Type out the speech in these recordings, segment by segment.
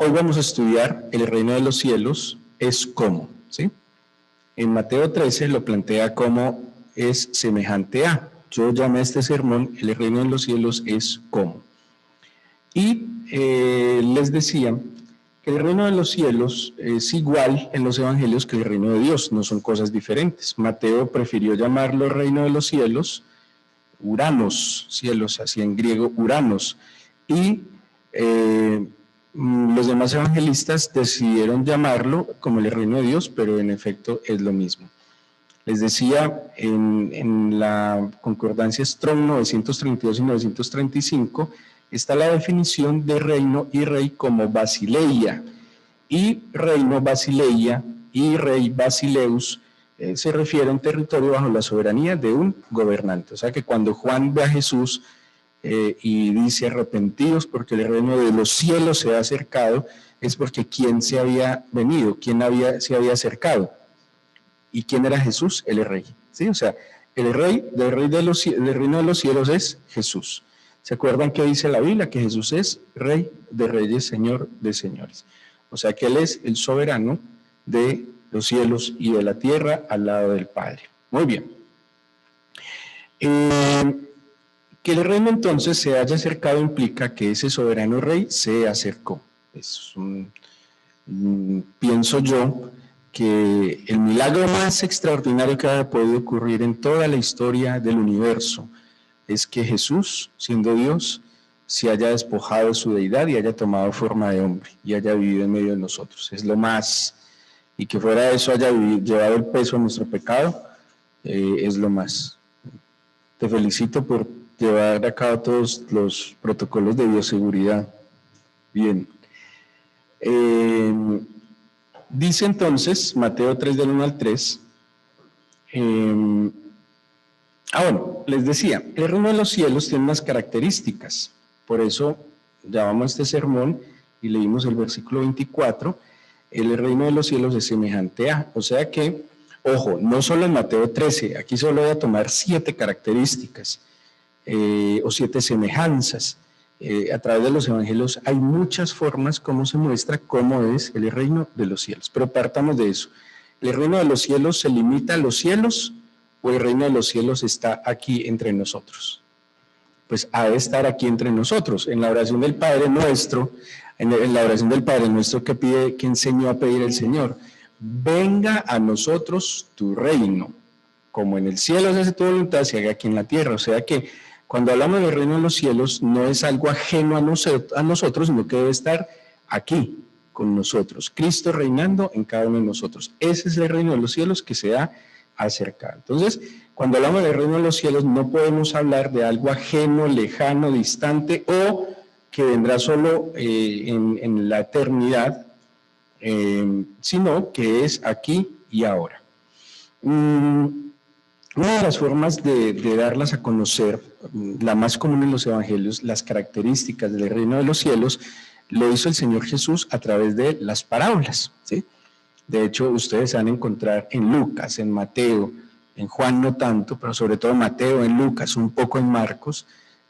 Hoy vamos a estudiar el reino de los cielos es cómo, ¿sí? En Mateo 13 lo plantea como es semejante a. Yo llamé a este sermón el reino de los cielos es cómo. Y les decía que el reino de los cielos es igual en los evangelios que el reino de Dios, no son cosas diferentes. Mateo prefirió llamarlo reino de los cielos, Uranos, cielos, así en griego, Uranos. Y los demás evangelistas decidieron llamarlo como el reino de Dios, pero en efecto es lo mismo. Les decía, en la concordancia Strong 932 y 935 está la definición de reino y rey como basileia, y reino basileia y rey basileus se refiere a un territorio bajo la soberanía de un gobernante. O sea que cuando Juan ve a Jesús y dice arrepentidos porque el reino de los cielos se ha acercado, es porque ¿quién se había venido? ¿Quién se había acercado? ¿Y quién era Jesús? El rey. ¿Sí? O sea, el rey del reino de los cielos es Jesús. ¿Se acuerdan qué dice la Biblia? Que Jesús es rey de reyes, señor de señores. O sea que Él es el soberano de los cielos y de la tierra al lado del Padre. Muy bien. Que el reino entonces se haya acercado implica que ese soberano rey se acercó. Pienso yo que el milagro más extraordinario que haya podido ocurrir en toda la historia del universo es que Jesús, siendo Dios, se haya despojado de su deidad y haya tomado forma de hombre y haya vivido en medio de nosotros. Es lo más, y que fuera de eso haya llevado el peso a nuestro pecado, es lo más. Te felicito por llevar a cabo todos los protocolos de bioseguridad. Bien. Dice entonces, Mateo 3 del 1 al 3, bueno, les decía, el reino de los cielos tiene unas características, por eso llamamos este sermón y leímos el versículo 24, el reino de los cielos es semejante a, o sea que, ojo, no solo en Mateo 13, aquí solo voy a tomar 7 características o 7 semejanzas. A través de los evangelios hay muchas formas como se muestra cómo es el reino de los cielos, pero partamos de eso. ¿El reino de los cielos se limita a los cielos o el reino de los cielos está aquí entre nosotros? Pues ha de estar aquí entre nosotros. En la oración del Padre Nuestro, en la oración del Padre Nuestro que enseñó a pedir el Señor, venga a nosotros tu reino, como en el cielo se hace tu voluntad, se haga aquí en la tierra. O sea que cuando hablamos del reino de los cielos, no es algo ajeno a nosotros, sino que debe estar aquí con nosotros. Cristo reinando en cada uno de nosotros. Ese es el reino de los cielos que se ha acercado. Entonces, cuando hablamos del reino de los cielos, no podemos hablar de algo ajeno, lejano, distante o que vendrá solo en la eternidad, sino que es aquí y ahora. Una de las formas de darlas a conocer, la más común en los evangelios, las características del reino de los cielos, lo hizo el Señor Jesús a través de las parábolas, ¿sí? De hecho, ustedes van a encontrar en Lucas, en Mateo, en Juan no tanto, pero sobre todo Mateo, en Lucas, un poco en Marcos,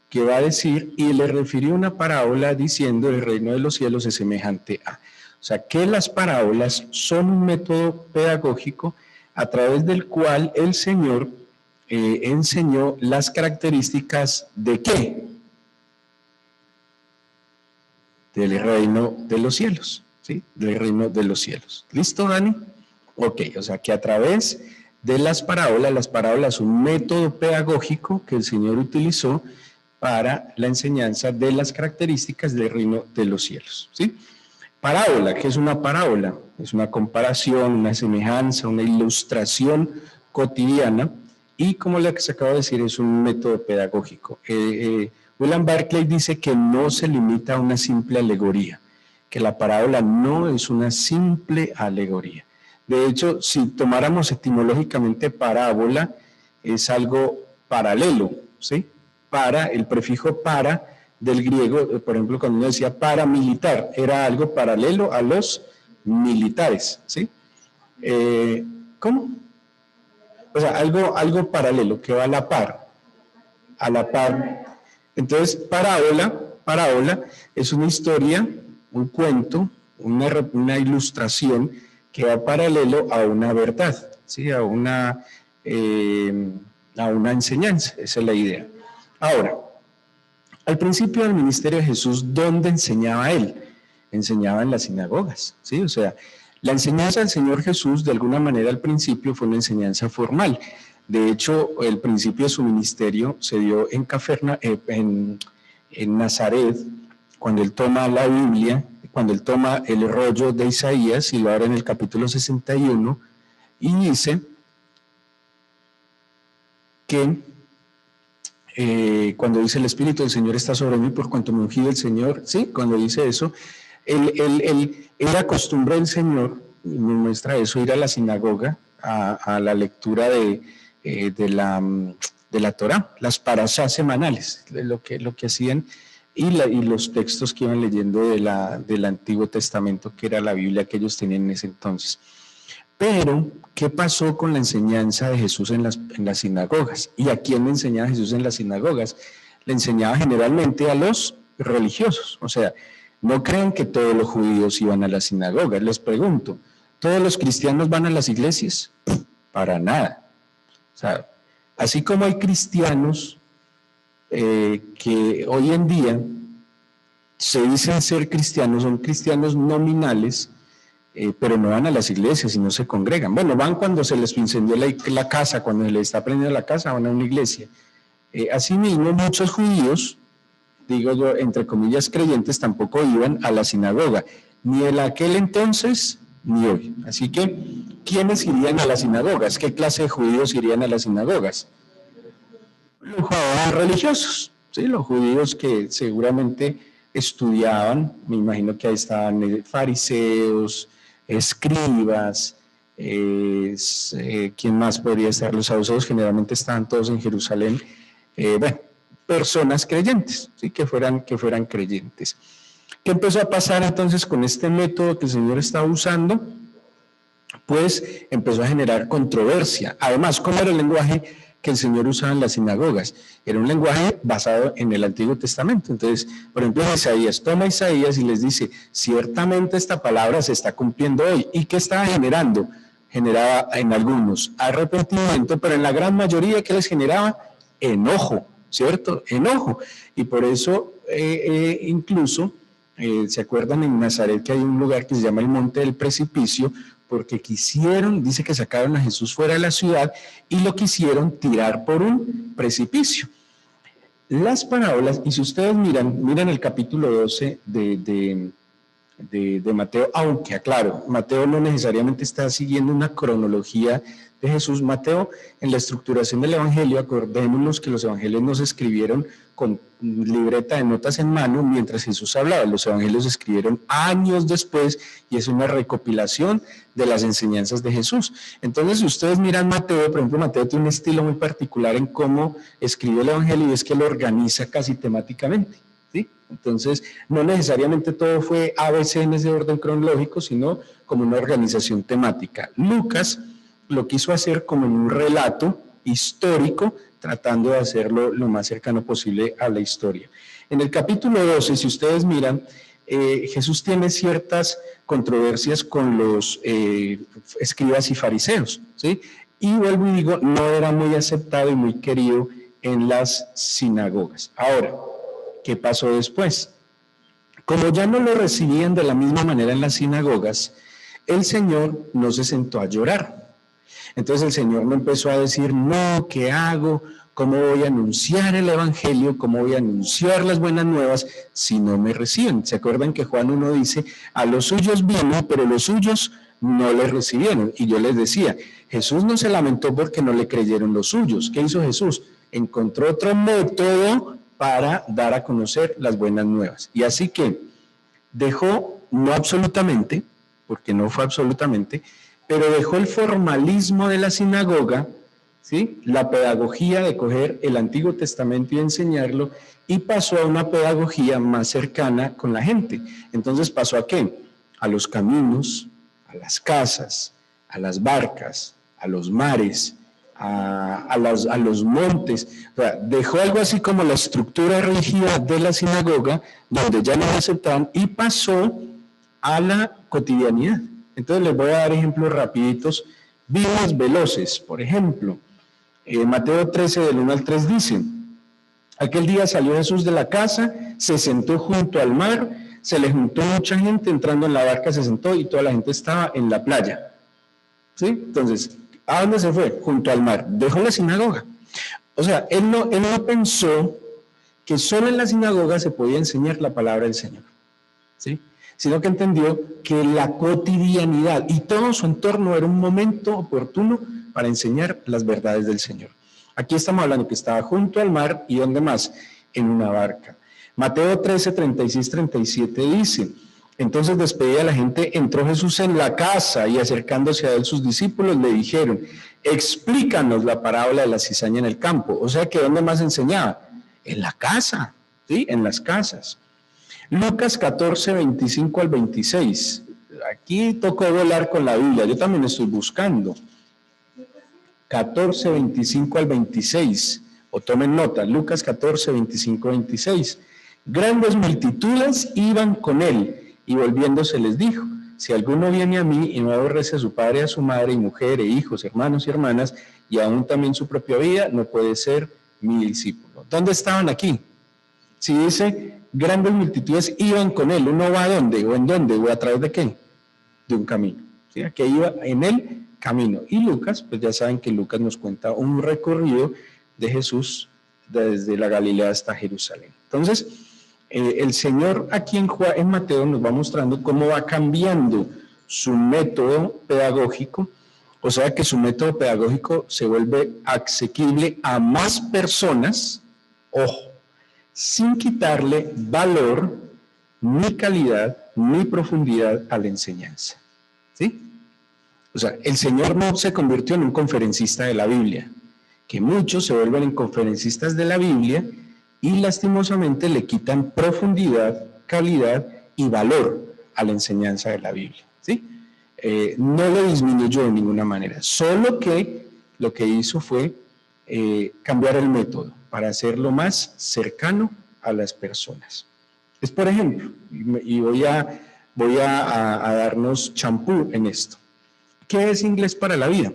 que va a decir, y le refirió una parábola diciendo el reino de los cielos es semejante a. O sea, que las parábolas son un método pedagógico a través del cual el Señor enseñó las características de ¿qué? Del reino de los cielos, ¿sí? Del reino de los cielos. ¿Listo, Dani? Ok, o sea que a través de las parábolas son un método pedagógico que el Señor utilizó para la enseñanza de las características del reino de los cielos, ¿sí? Parábola, ¿qué es una parábola? Es una comparación, una semejanza, una ilustración cotidiana y como lo que se acaba de decir es un método pedagógico. William Barclay dice que no se limita a una simple alegoría, que la parábola no es una simple alegoría. De hecho, si tomáramos etimológicamente parábola, es algo paralelo, ¿sí? Para, el prefijo para del griego, por ejemplo, cuando uno decía paramilitar, era algo paralelo a los militares, ¿sí? ¿Cómo? O sea, algo paralelo, que va a la par. A la par. Entonces, parábola es una historia, un cuento, una ilustración que va paralelo a una verdad, ¿sí? a una enseñanza, esa es la idea. Ahora, al principio del ministerio de Jesús, ¿dónde enseñaba él? Enseñaba en las sinagogas, ¿sí? O sea, la enseñanza del Señor Jesús, de alguna manera al principio, fue una enseñanza formal. De hecho, el principio de su ministerio se dio en Nazaret, cuando él toma la Biblia, cuando él toma el rollo de Isaías y lo abre en el capítulo 61 y dice que cuando dice el Espíritu del Señor está sobre mí por cuanto me ungido el Señor, ¿sí? Cuando dice eso, era costumbre del Señor, nos muestra eso, ir a la sinagoga, a la lectura de la Torá, las parashá semanales, lo que hacían, y los textos que iban leyendo del Antiguo Testamento, que era la Biblia que ellos tenían en ese entonces. Pero, ¿qué pasó con la enseñanza de Jesús en las sinagogas? ¿Y a quién le enseñaba Jesús en las sinagogas? Le enseñaba generalmente a los religiosos. O sea, no crean que todos los judíos iban a las sinagogas. Les pregunto, ¿todos los cristianos van a las iglesias? Para nada. O sea, así como hay cristianos que hoy en día se dicen ser cristianos, son cristianos nominales, pero no van a las iglesias y no se congregan. Bueno, van cuando se les incendió la casa, cuando se les está prendiendo la casa, van a una iglesia. Asimismo, muchos judíos, digo yo, entre comillas creyentes, tampoco iban a la sinagoga, ni en aquel entonces, ni hoy. Así que, ¿quiénes irían a las sinagogas? ¿Qué clase de judíos irían a las sinagogas? Los judíos religiosos, ¿sí? Los judíos que seguramente estudiaban, me imagino que ahí estaban fariseos, escribas, ¿quién más podría estar? Los saduceos generalmente estaban todos en Jerusalén, bueno, personas creyentes, ¿sí? que fueran creyentes. ¿Qué empezó a pasar entonces con este método que el Señor estaba usando? Pues empezó a generar controversia. Además, ¿cómo era el lenguaje que el Señor usaba en las sinagogas? Era un lenguaje basado en el Antiguo Testamento. Entonces, por ejemplo, Isaías toma Isaías y les dice, ciertamente esta palabra se está cumpliendo hoy. ¿Y qué estaba generando? Generaba en algunos arrepentimiento, pero en la gran mayoría, ¿qué les generaba? Enojo, ¿cierto? Enojo. Y por eso, incluso, ¿se acuerdan en Nazaret que hay un lugar que se llama el Monte del Precipicio? Porque quisieron, dice que sacaron a Jesús fuera de la ciudad y lo quisieron tirar por un precipicio. Las parábolas, y si ustedes miran el capítulo 12 de Mateo, aunque aclaro, Mateo no necesariamente está siguiendo una cronología de Jesús. Mateo, en la estructuración del Evangelio, acordémonos que los Evangelios no se escribieron con libreta de notas en mano mientras Jesús hablaba. Los Evangelios se escribieron años después y es una recopilación de las enseñanzas de Jesús. Entonces, si ustedes miran Mateo, por ejemplo, Mateo tiene un estilo muy particular en cómo escribe el Evangelio y es que lo organiza casi temáticamente, ¿sí? Entonces, no necesariamente todo fue ABC en ese orden cronológico, sino como una organización temática. Lucas lo quiso hacer como en un relato histórico, tratando de hacerlo lo más cercano posible a la historia. En el capítulo 12, si ustedes miran, Jesús tiene ciertas controversias con los escribas y fariseos, ¿sí? Y vuelvo y digo, no era muy aceptado y muy querido en las sinagogas. Ahora, ¿qué pasó después? Como ya no lo recibían de la misma manera en las sinagogas, el Señor no se sentó a llorar. Entonces el Señor no empezó a decir, no, ¿qué hago? ¿Cómo voy a anunciar el Evangelio? ¿Cómo voy a anunciar las buenas nuevas si no me reciben? ¿Se acuerdan que Juan 1 dice, a los suyos vino, pero los suyos no le recibieron? Y yo les decía, Jesús no se lamentó porque no le creyeron los suyos. ¿Qué hizo Jesús? Encontró otro método para dar a conocer las buenas nuevas. Y así que dejó, no absolutamente, porque no fue absolutamente, pero dejó el formalismo de la sinagoga, ¿sí? La pedagogía de coger el Antiguo Testamento y enseñarlo, y pasó a una pedagogía más cercana con la gente. Entonces, ¿pasó a qué? A los caminos, a las casas, a las barcas, a los mares, a los montes. O sea, dejó algo así como la estructura rígida de la sinagoga, donde ya no aceptaban, y pasó a la cotidianidad. Entonces les voy a dar ejemplos rapiditos, vidas veloces. Por ejemplo, Mateo 13 del 1 al 3 dice: aquel día salió Jesús de la casa, se sentó junto al mar, se le juntó mucha gente, entrando en la barca se sentó y toda la gente estaba en la playa. ¿Sí? Entonces, ¿a dónde se fue? Junto al mar. Dejó la sinagoga. O sea, él no pensó que solo en la sinagoga se podía enseñar la palabra del Señor, ¿sí? Sino que entendió que la cotidianidad y todo su entorno era un momento oportuno para enseñar las verdades del Señor. Aquí estamos hablando que estaba junto al mar y ¿dónde más? En una barca. Mateo 13, 36, 37 dice: entonces, despedida la gente, entró Jesús en la casa y acercándose a él sus discípulos le dijeron: explícanos la parábola de la cizaña en el campo. O sea, que ¿dónde más enseñaba? En la casa, ¿sí? En las casas. Lucas 14, 25 al 26. Aquí tocó volar con la Biblia, yo también estoy buscando. 14, 25 al 26. O tomen nota, Lucas 14, 25, 26. Grandes multitudes iban con él, y volviéndose les dijo: si alguno viene a mí y no aborrece a su padre, a su madre, y mujer, e hijos, hermanos y hermanas, y aún también su propia vida, no puede ser mi discípulo. ¿Dónde estaban aquí? Si dice grandes multitudes iban con él, ¿uno va a dónde? ¿O en dónde? ¿O a través de qué? De un camino. ¿Sí? Aquí iba en el camino. Y Lucas, pues ya saben que Lucas nos cuenta un recorrido de Jesús desde la Galilea hasta Jerusalén. Entonces, el Señor aquí en Mateo nos va mostrando cómo va cambiando su método pedagógico, o sea que su método pedagógico se vuelve asequible a más personas, ojo, sin quitarle valor, ni calidad, ni profundidad a la enseñanza. ¿Sí? O sea, el Señor no se convirtió en un conferencista de la Biblia, que muchos se vuelven en conferencistas de la Biblia y lastimosamente le quitan profundidad, calidad y valor a la enseñanza de la Biblia. ¿Sí? No lo disminuyó de ninguna manera, solo que lo que hizo fue cambiar el método para hacerlo más cercano a las personas. Es por ejemplo, y voy a darnos champú en esto. ¿Qué es Inglés para la Vida?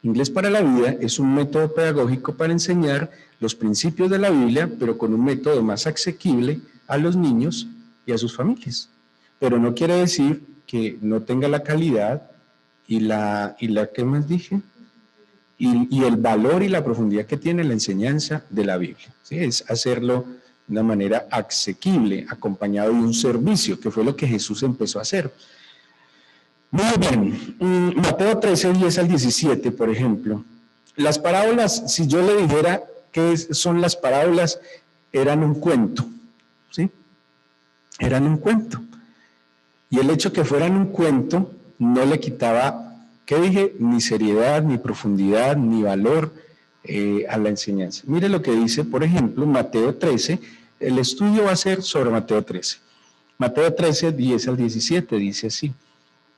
Inglés para la Vida es un método pedagógico para enseñar los principios de la Biblia, pero con un método más asequible a los niños y a sus familias. Pero no quiere decir que no tenga la calidad y la ¿qué más dije? Y el valor y la profundidad que tiene la enseñanza de la Biblia. ¿Sí? Es hacerlo de una manera asequible, acompañado de un servicio, que fue lo que Jesús empezó a hacer. Muy bien, Mateo 13, 10 al 17, por ejemplo. Las parábolas, si yo le dijera qué son las parábolas, eran un cuento, ¿sí? Eran un cuento. Y el hecho que fueran un cuento no le quitaba, ¿qué dije? Ni seriedad, ni profundidad, ni valor a la enseñanza. Mire lo que dice, por ejemplo, Mateo 13, el estudio va a ser sobre Mateo 13. Mateo 13, 10 al 17, dice así.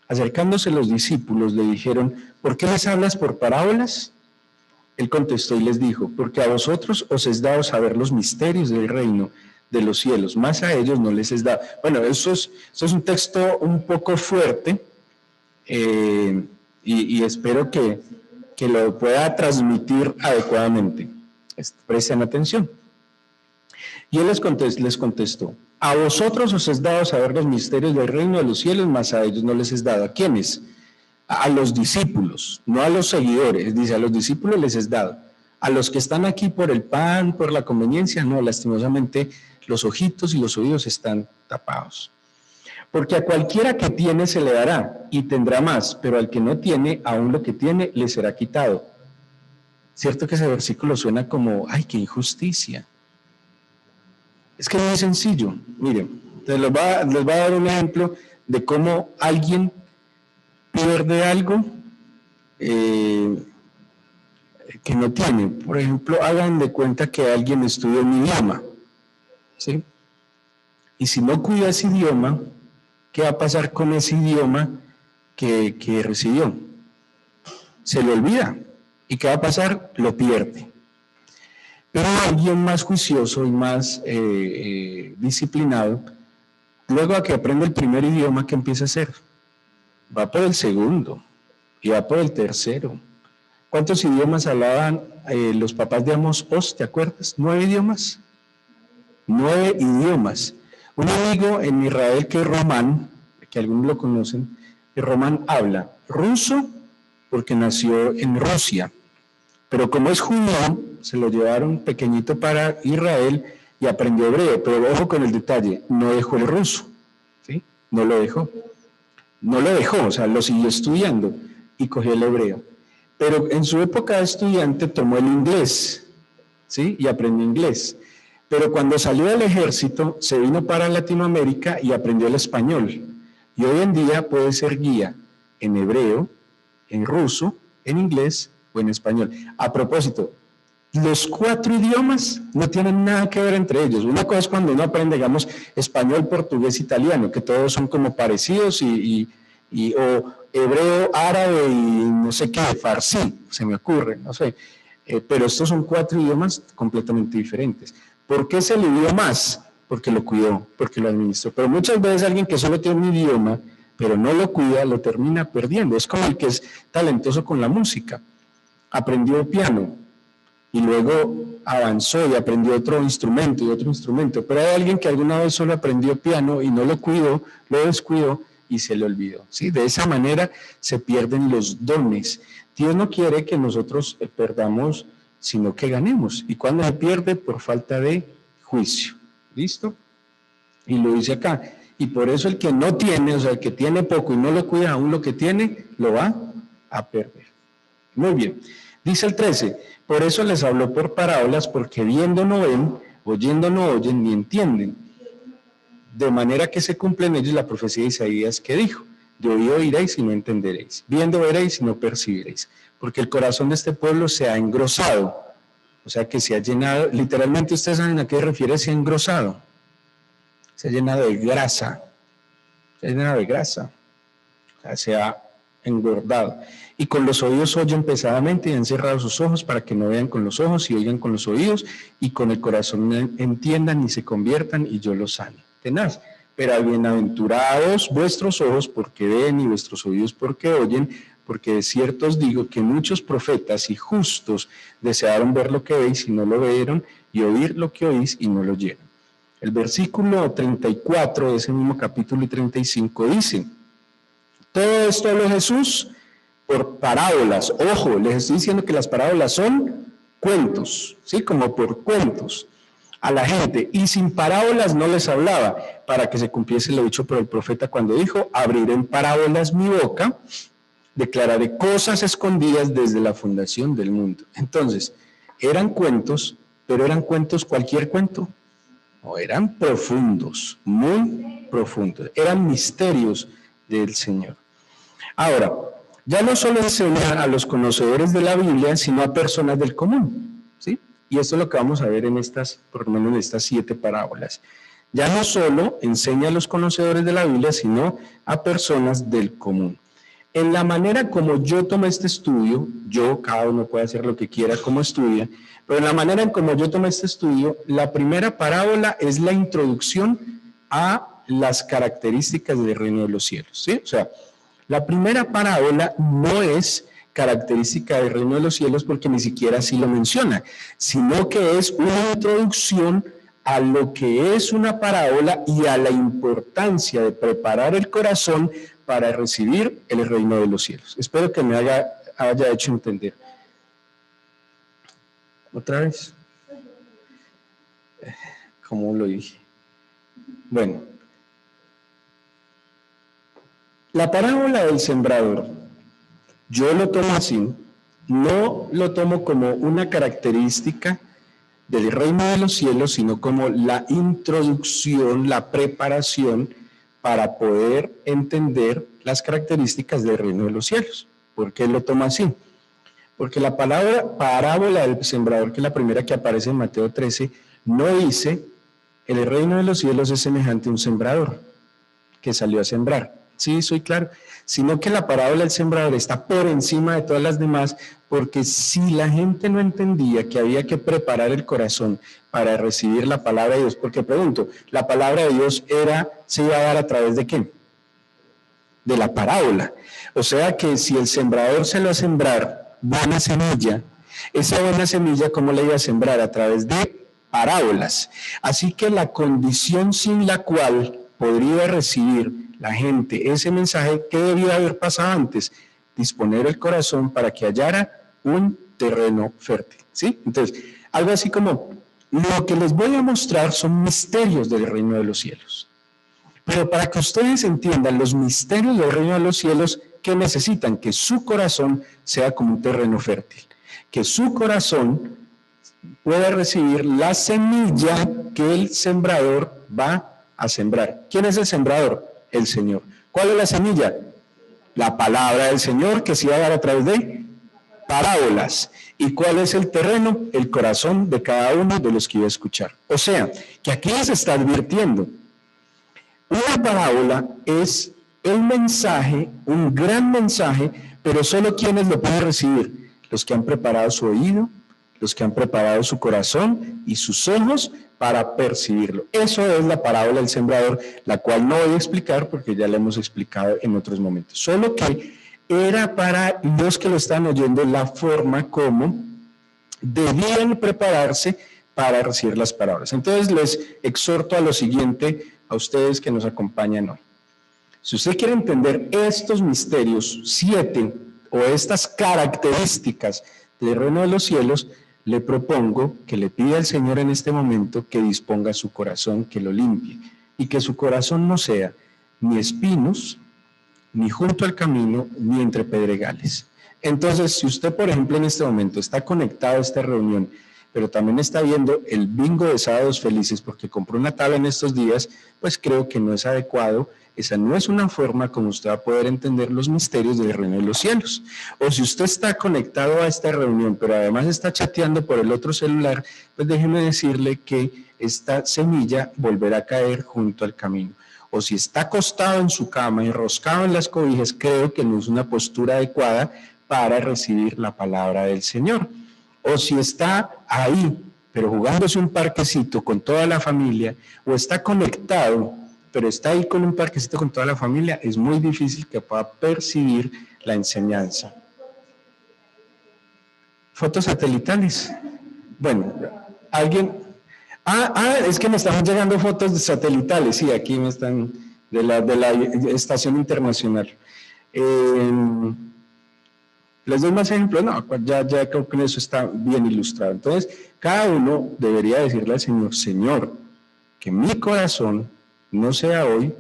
Acercándose los discípulos le dijeron: ¿por qué les hablas por parábolas? Él contestó y les dijo: porque a vosotros os es dado saber los misterios del reino de los cielos, más a ellos no les es dado. Bueno, eso es un texto un poco fuerte y espero que lo pueda transmitir adecuadamente. Presten atención. Y él les contestó: a vosotros os es dado saber los misterios del reino de los cielos, mas a ellos no les es dado. ¿A quiénes? A los discípulos, no a los seguidores. Dice, a los discípulos les es dado. A los que están aquí por el pan, por la conveniencia, no, lastimosamente los ojitos y los oídos están tapados. Porque a cualquiera que tiene se le dará y tendrá más, pero al que no tiene, aún lo que tiene le será quitado. ¿Cierto que ese versículo suena como, ay, qué injusticia? Es que no es sencillo. Miren, les voy a dar un ejemplo de cómo alguien pierde algo que no tiene. Por ejemplo, hagan de cuenta que alguien estudia un idioma, ¿sí? Y si no cuida ese idioma, ¿qué va a pasar con ese idioma que recibió? Se le olvida. ¿Y qué va a pasar? Lo pierde. Pero alguien más juicioso y más disciplinado Luego a que aprende el primer idioma, ¿qué empieza a hacer? Va por el segundo y va por el tercero. ¿Cuántos idiomas hablaban los papás de Amos Oz? ¿Te acuerdas? 9 idiomas. 9 idiomas. Un amigo en Israel que es Román, que algunos lo conocen, Román habla ruso porque nació en Rusia, pero como es judío, se lo llevaron pequeñito para Israel y aprendió hebreo, pero ojo con el detalle, no dejó el ruso, ¿sí? No lo dejó, o sea, lo siguió estudiando y cogió el hebreo. Pero en su época de estudiante tomó el inglés, ¿sí? Y aprendió inglés. Pero cuando salió del ejército, se vino para Latinoamérica y aprendió el español. Y hoy en día puede ser guía en hebreo, en ruso, en inglés o en español. A propósito, los 4 idiomas no tienen nada que ver entre ellos. Una cosa es cuando uno aprende, digamos, español, portugués, italiano, que todos son como parecidos, o hebreo, árabe y no sé qué, farsi, se me ocurre, no sé. Pero estos son 4 idiomas completamente diferentes. ¿Por qué se le dio más? Porque lo cuidó, porque lo administró. Pero muchas veces alguien que solo tiene un idioma, pero no lo cuida, lo termina perdiendo. Es como el que es talentoso con la música. Aprendió piano y luego avanzó y aprendió otro instrumento y otro instrumento. Pero hay alguien que alguna vez solo aprendió piano y no lo cuidó, lo descuidó y se le olvidó, ¿sí? De esa manera se pierden los dones. Dios no quiere que nosotros perdamos, sino que ganemos. ¿Y cuando se pierde? Por falta de juicio. ¿Listo? Y lo dice acá. Y por eso el que no tiene, o sea, el que tiene poco y no lo cuida, aún lo que tiene, lo va a perder. Muy bien. Dice el 13, por eso les habló por parábolas, porque viendo no ven, oyendo no oyen, ni entienden. De manera que se cumple en ellos la profecía de Isaías que dijo, de oído oiréis y no entenderéis, viendo veréis y no percibiréis, porque el corazón de este pueblo se ha engrosado, o sea que se ha llenado, literalmente ustedes saben a qué refiere se ha engrosado, se ha llenado de grasa, o sea, se ha engordado, y con los oídos oyen pesadamente y han cerrado sus ojos para que no vean con los ojos y oigan con los oídos y con el corazón entiendan y se conviertan y yo los sane. Tenaz. Pero bienaventurados vuestros ojos porque ven y vuestros oídos porque oyen, porque de cierto os digo que muchos profetas y justos desearon ver lo que veis y no lo vieron, y oír lo que oís y no lo oyeron. El versículo 34 de ese mismo capítulo y 35 dice, todo esto habló Jesús por parábolas. Ojo, les estoy diciendo que las parábolas son cuentos, ¿sí? Como por cuentos a la gente, y sin parábolas no les hablaba, para que se cumpliese lo dicho por el profeta cuando dijo, abriré en parábolas mi boca, declararé cosas escondidas desde la fundación del mundo. Entonces, eran cuentos, pero eran cuentos cualquier cuento, no, eran profundos, muy profundos, eran misterios del Señor. Ahora, ya no solo enseña a los conocedores de la Biblia, sino a personas del común, ¿sí? Y esto es lo que vamos a ver en estas, por lo menos en estas 7 parábolas. Ya no solo enseña a los conocedores de la Biblia, sino a personas del común. En la manera como yo tomé este estudio, cada uno puede hacer lo que quiera como estudia, pero en la manera en como yo tomé este estudio, la primera parábola es la introducción a las características del reino de los cielos, ¿sí? O sea, la primera parábola no es característica del reino de los cielos porque ni siquiera así lo menciona, sino que es una introducción a lo que es una parábola y a la importancia de preparar el corazón para recibir el reino de los cielos. Espero que me haya hecho entender. ¿Otra vez? ¿Cómo lo dije? Bueno. La parábola del sembrador, yo lo tomo así, no lo tomo como una característica del reino de los cielos, sino como la introducción, la preparación para poder entender las características del reino de los cielos. ¿Por qué lo tomo así? Porque la palabra parábola del sembrador, que es la primera que aparece en Mateo 13, no dice, el reino de los cielos es semejante a un sembrador que salió a sembrar. Sí, soy claro. Sino que la parábola del sembrador está por encima de todas las demás, porque si la gente no entendía que había que preparar el corazón para recibir la palabra de Dios, porque pregunto, ¿la palabra de Dios se iba a dar a través de qué? De la parábola. O sea que si el sembrador se lo va a sembrar buena semilla, esa buena semilla, ¿cómo la iba a sembrar? A través de parábolas. Así que la condición sin la cual podría recibir la gente ese mensaje, ¿qué debía haber pasado antes? Disponer el corazón para que hallara un terreno fértil. ¿Sí? Entonces, algo así como, lo que les voy a mostrar son misterios del reino de los cielos. Pero para que ustedes entiendan los misterios del reino de los cielos, ¿qué necesitan? Que su corazón sea como un terreno fértil. Que su corazón pueda recibir la semilla que el sembrador va a sembrar. ¿Quién es el sembrador? El Señor. ¿Cuál es la semilla? La palabra del Señor que se va a dar a través de parábolas. ¿Y cuál es el terreno? El corazón de cada uno de los que iba a escuchar. O sea, que aquí les está advirtiendo. Una parábola es el mensaje, un gran mensaje, pero solo quienes lo pueden recibir. Los que han preparado su oído, los que han preparado su corazón y sus ojos para percibirlo. Eso es la parábola del sembrador, la cual no voy a explicar porque ya la hemos explicado en otros momentos. Solo que era para los que lo están oyendo la forma como debían prepararse para recibir las parábolas. Entonces les exhorto a lo siguiente, a ustedes que nos acompañan hoy. Si usted quiere entender estos misterios, 7, o estas características del reino de los cielos, le propongo que le pida al Señor en este momento que disponga su corazón, que lo limpie, y que su corazón no sea ni espinos, ni junto al camino, ni entre pedregales. Entonces, si usted, por ejemplo, en este momento está conectado a esta reunión, pero también está viendo el bingo de sábados felices porque compró una tabla en estos días, pues creo que no es adecuado. Esa no es una forma como usted va a poder entender los misterios del reino de los cielos. O si usted está conectado a esta reunión, pero además está chateando por el otro celular, pues déjeme decirle que esta semilla volverá a caer junto al camino. O si está acostado en su cama, enroscado en las cobijas, creo que no es una postura adecuada para recibir la palabra del Señor. O si está ahí, pero jugándose un parquecito con toda la familia, o está conectado, pero está ahí con un parquecito con toda la familia, es muy difícil que pueda percibir la enseñanza. ¿Fotos satelitales? Bueno, alguien... es que me están llegando fotos satelitales, sí, aquí me están, de la estación internacional. ¿Les doy más ejemplos? No, ya creo que eso está bien ilustrado. Entonces, cada uno debería decirle al Señor, Señor, que mi corazón no sea hoy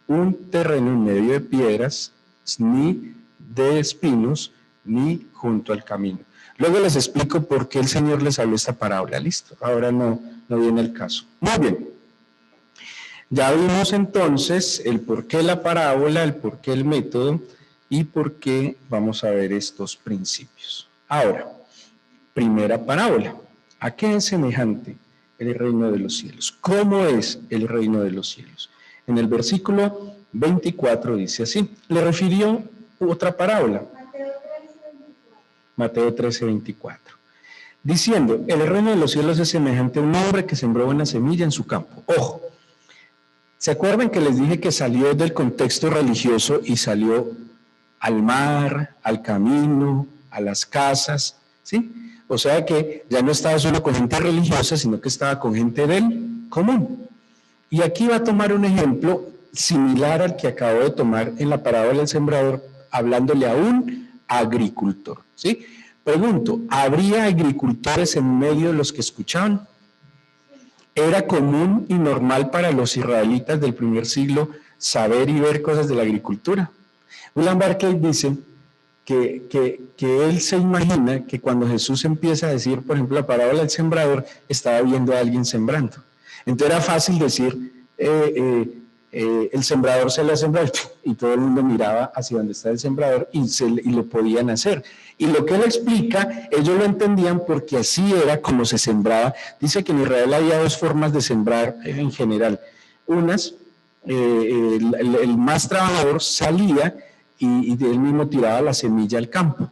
un terreno en medio de piedras, ni de espinos, ni junto al camino. Luego les explico por qué el Señor les habló esta parábola. Listo, ahora no viene el caso. Muy bien. Ya vimos entonces el por qué la parábola, el por qué el método y por qué vamos a ver estos principios. Ahora, primera parábola. ¿A qué es semejante el reino de los cielos? ¿Cómo es el reino de los cielos? En el versículo 24 dice así. Le refirió otra parábola. Mateo 13:24. Diciendo, el reino de los cielos es semejante a un hombre que sembró una semilla en su campo. Ojo, ¿se acuerdan que les dije que salió del contexto religioso y salió al mar, al camino, a las casas? ¿Sí? O sea que ya no estaba solo con gente religiosa, sino que estaba con gente del común. Y aquí va a tomar un ejemplo similar al que acabo de tomar en la parábola del sembrador, hablándole a un agricultor. ¿Sí? Pregunto, ¿habría agricultores en medio de los que escuchaban? ¿Era común y normal para los israelitas del primer siglo saber y ver cosas de la agricultura? William Barclay dice que él se imagina que cuando Jesús empieza a decir, por ejemplo, la parábola del sembrador, estaba viendo a alguien sembrando. Entonces era fácil decir, el sembrador se le ha sembrado, y todo el mundo miraba hacia donde está el sembrador y lo podían hacer. Y lo que él explica, ellos lo entendían porque así era como se sembraba. Dice que en Israel había dos formas de sembrar en general. Unas el más trabajador salía y él mismo tiraba la semilla al campo.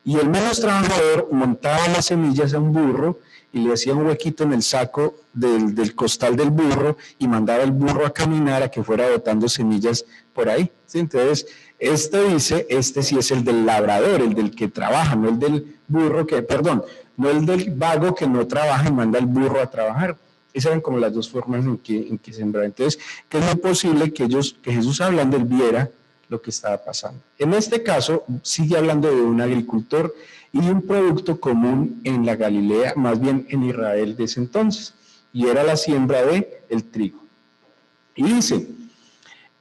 Y el menos trabajador montaba las semillas a un burro y le hacía un huequito en el saco del costal del burro y mandaba el burro a caminar a que fuera botando semillas por ahí. ¿Sí? Entonces, este sí es el del labrador, el del que trabaja, no el del burro no el del vago que no trabaja y manda al burro a trabajar. Esas eran como las dos formas en que sembraba. Entonces, que es muy posible que Jesús hablando, él viera lo que estaba pasando. En este caso, sigue hablando de un agricultor y de un producto común en la Galilea, más bien en Israel de ese entonces, y era la siembra del trigo. Y dice,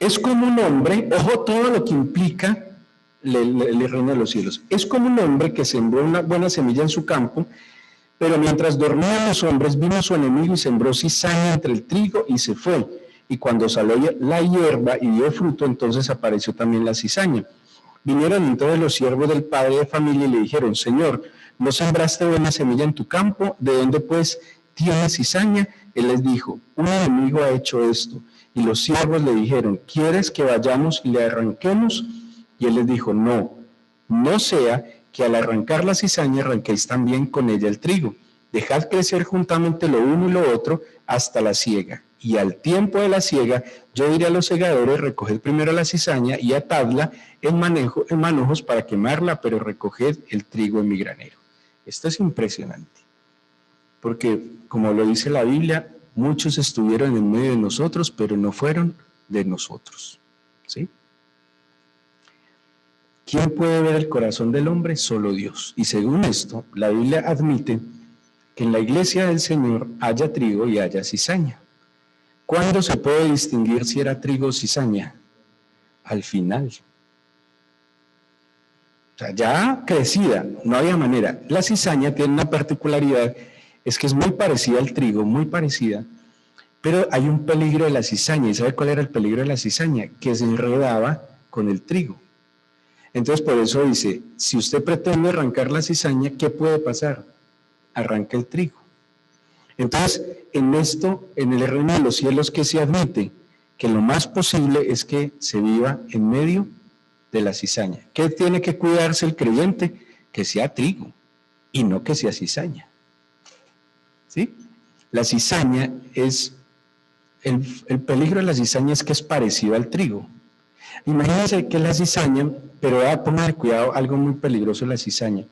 es como un hombre, ojo todo lo que implica el reino de los cielos, es como un hombre que sembró una buena semilla en su campo, pero mientras dormían los hombres, vino su enemigo y sembró cizaña entre el trigo y se fue. Y cuando salió la hierba y dio fruto, entonces apareció también la cizaña. Vinieron entonces los siervos del padre de familia y le dijeron, Señor, ¿no sembraste buena semilla en tu campo? ¿De dónde pues tienes cizaña? Él les dijo, un enemigo ha hecho esto. Y los siervos le dijeron, ¿quieres que vayamos y le arranquemos? Y él les dijo, no, no sea que al arrancar la cizaña arranquéis también con ella el trigo. Dejad crecer juntamente lo uno y lo otro hasta la siega. Y al tiempo de la siega, yo diré a los segadores, recoged primero la cizaña y atadla en manojos para quemarla, pero recoged el trigo en mi granero. Esto es impresionante, porque como lo dice la Biblia, muchos estuvieron en medio de nosotros, pero no fueron de nosotros. ¿Sí? ¿Quién puede ver el corazón del hombre? Solo Dios. Y según esto, la Biblia admite que en la iglesia del Señor haya trigo y haya cizaña. ¿Cuándo se puede distinguir si era trigo o cizaña? Al final. O sea, ya crecida, no había manera. La cizaña tiene una particularidad, es que es muy parecida al trigo, muy parecida, pero hay un peligro de la cizaña. ¿Y sabe cuál era el peligro de la cizaña? Que se enredaba con el trigo. Entonces, por eso dice, si usted pretende arrancar la cizaña, ¿qué puede pasar? Arranca el trigo. Entonces, en esto, en el reino de los cielos, ¿qué se admite? Que lo más posible es que se viva en medio de la cizaña. ¿Qué tiene que cuidarse el creyente? Que sea trigo y no que sea cizaña. ¿Sí? La cizaña es, el peligro de la cizaña es que es parecido al trigo. Imagínense que la cizaña, pero póngale cuidado, algo muy peligroso de la cizaña.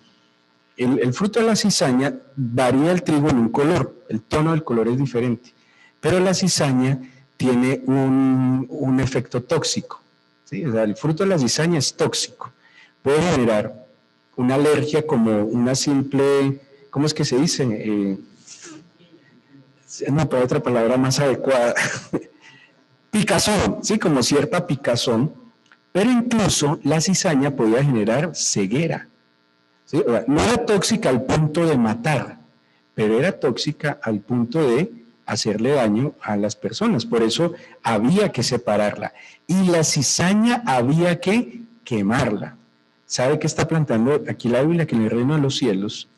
El fruto de la cizaña varía el trigo en un color, el tono del color es diferente, pero la cizaña tiene un efecto tóxico. ¿Sí? O sea, el fruto de la cizaña es tóxico. Puede generar una alergia como una simple, ¿cómo es que se dice? No, pero otra palabra más adecuada. Picazón, ¿sí? Como cierta picazón, pero incluso la cizaña podía generar ceguera. ¿Sí? No era tóxica al punto de matar, pero era tóxica al punto de hacerle daño a las personas. Por eso había que separarla. Y la cizaña había que quemarla. ¿Sabe qué está plantando aquí la Biblia? Que en el reino de los cielos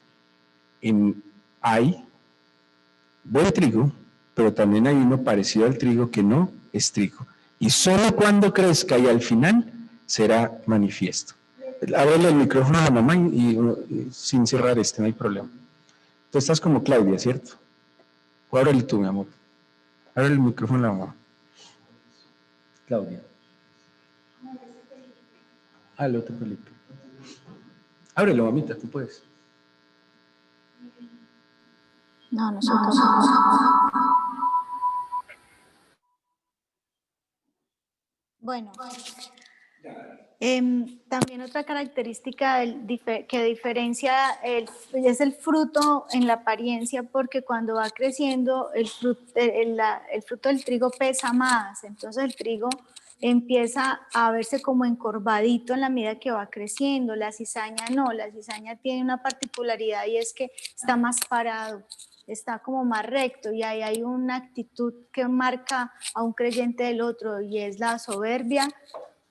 hay buen trigo, pero también hay uno parecido al trigo que no es trigo. Y solo cuando crezca y al final será manifiesto. Ábrele el micrófono a la mamá y sin cerrar no hay problema. Tú estás como Claudia, ¿cierto? O ábrele tú, mi amor. Ábrele el micrófono a la mamá. Claudia. El otro Felipe. Ábrelo, mamita, tú puedes. No, nosotros. Bueno, también otra característica que diferencia es el fruto en la apariencia, porque cuando va creciendo el fruto del trigo pesa más, entonces el trigo empieza a verse como encorvadito en la medida que va creciendo. La cizaña no, la cizaña tiene una particularidad y es que está más parado, está como más recto, y ahí hay una actitud que marca a un creyente del otro, y es la soberbia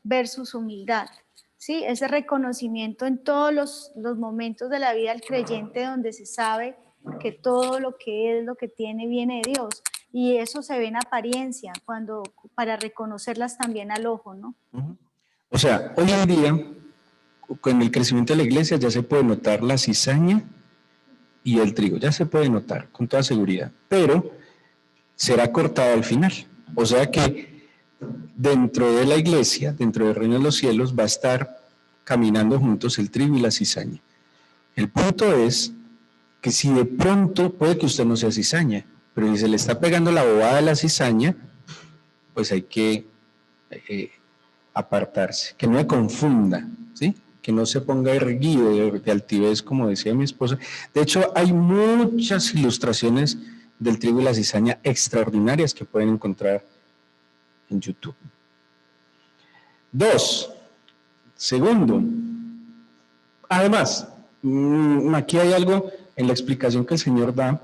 versus humildad. ¿Sí? Ese reconocimiento en todos los momentos de la vida del creyente, donde se sabe que todo lo que es, lo que tiene, viene de Dios. y eso se ve en apariencia, para reconocerlas también al ojo, ¿no? O sea, hoy en día, con el crecimiento de la iglesia ya se puede notar la cizaña y el trigo, ya se puede notar con toda seguridad, pero será cortado al final. O sea que dentro de la iglesia, dentro del reino de los cielos, va a estar caminando juntos el trigo y la cizaña. El punto es que si de pronto, puede que usted no sea cizaña, pero si se le está pegando la bobada de la cizaña, pues hay que apartarse, que no me confunda, ¿sí? Que no se ponga erguido de altivez, como decía mi esposa. De hecho, hay muchas ilustraciones del trigo y la cizaña extraordinarias que pueden encontrar en YouTube. 2. Segundo, además, aquí hay algo en la explicación que el Señor da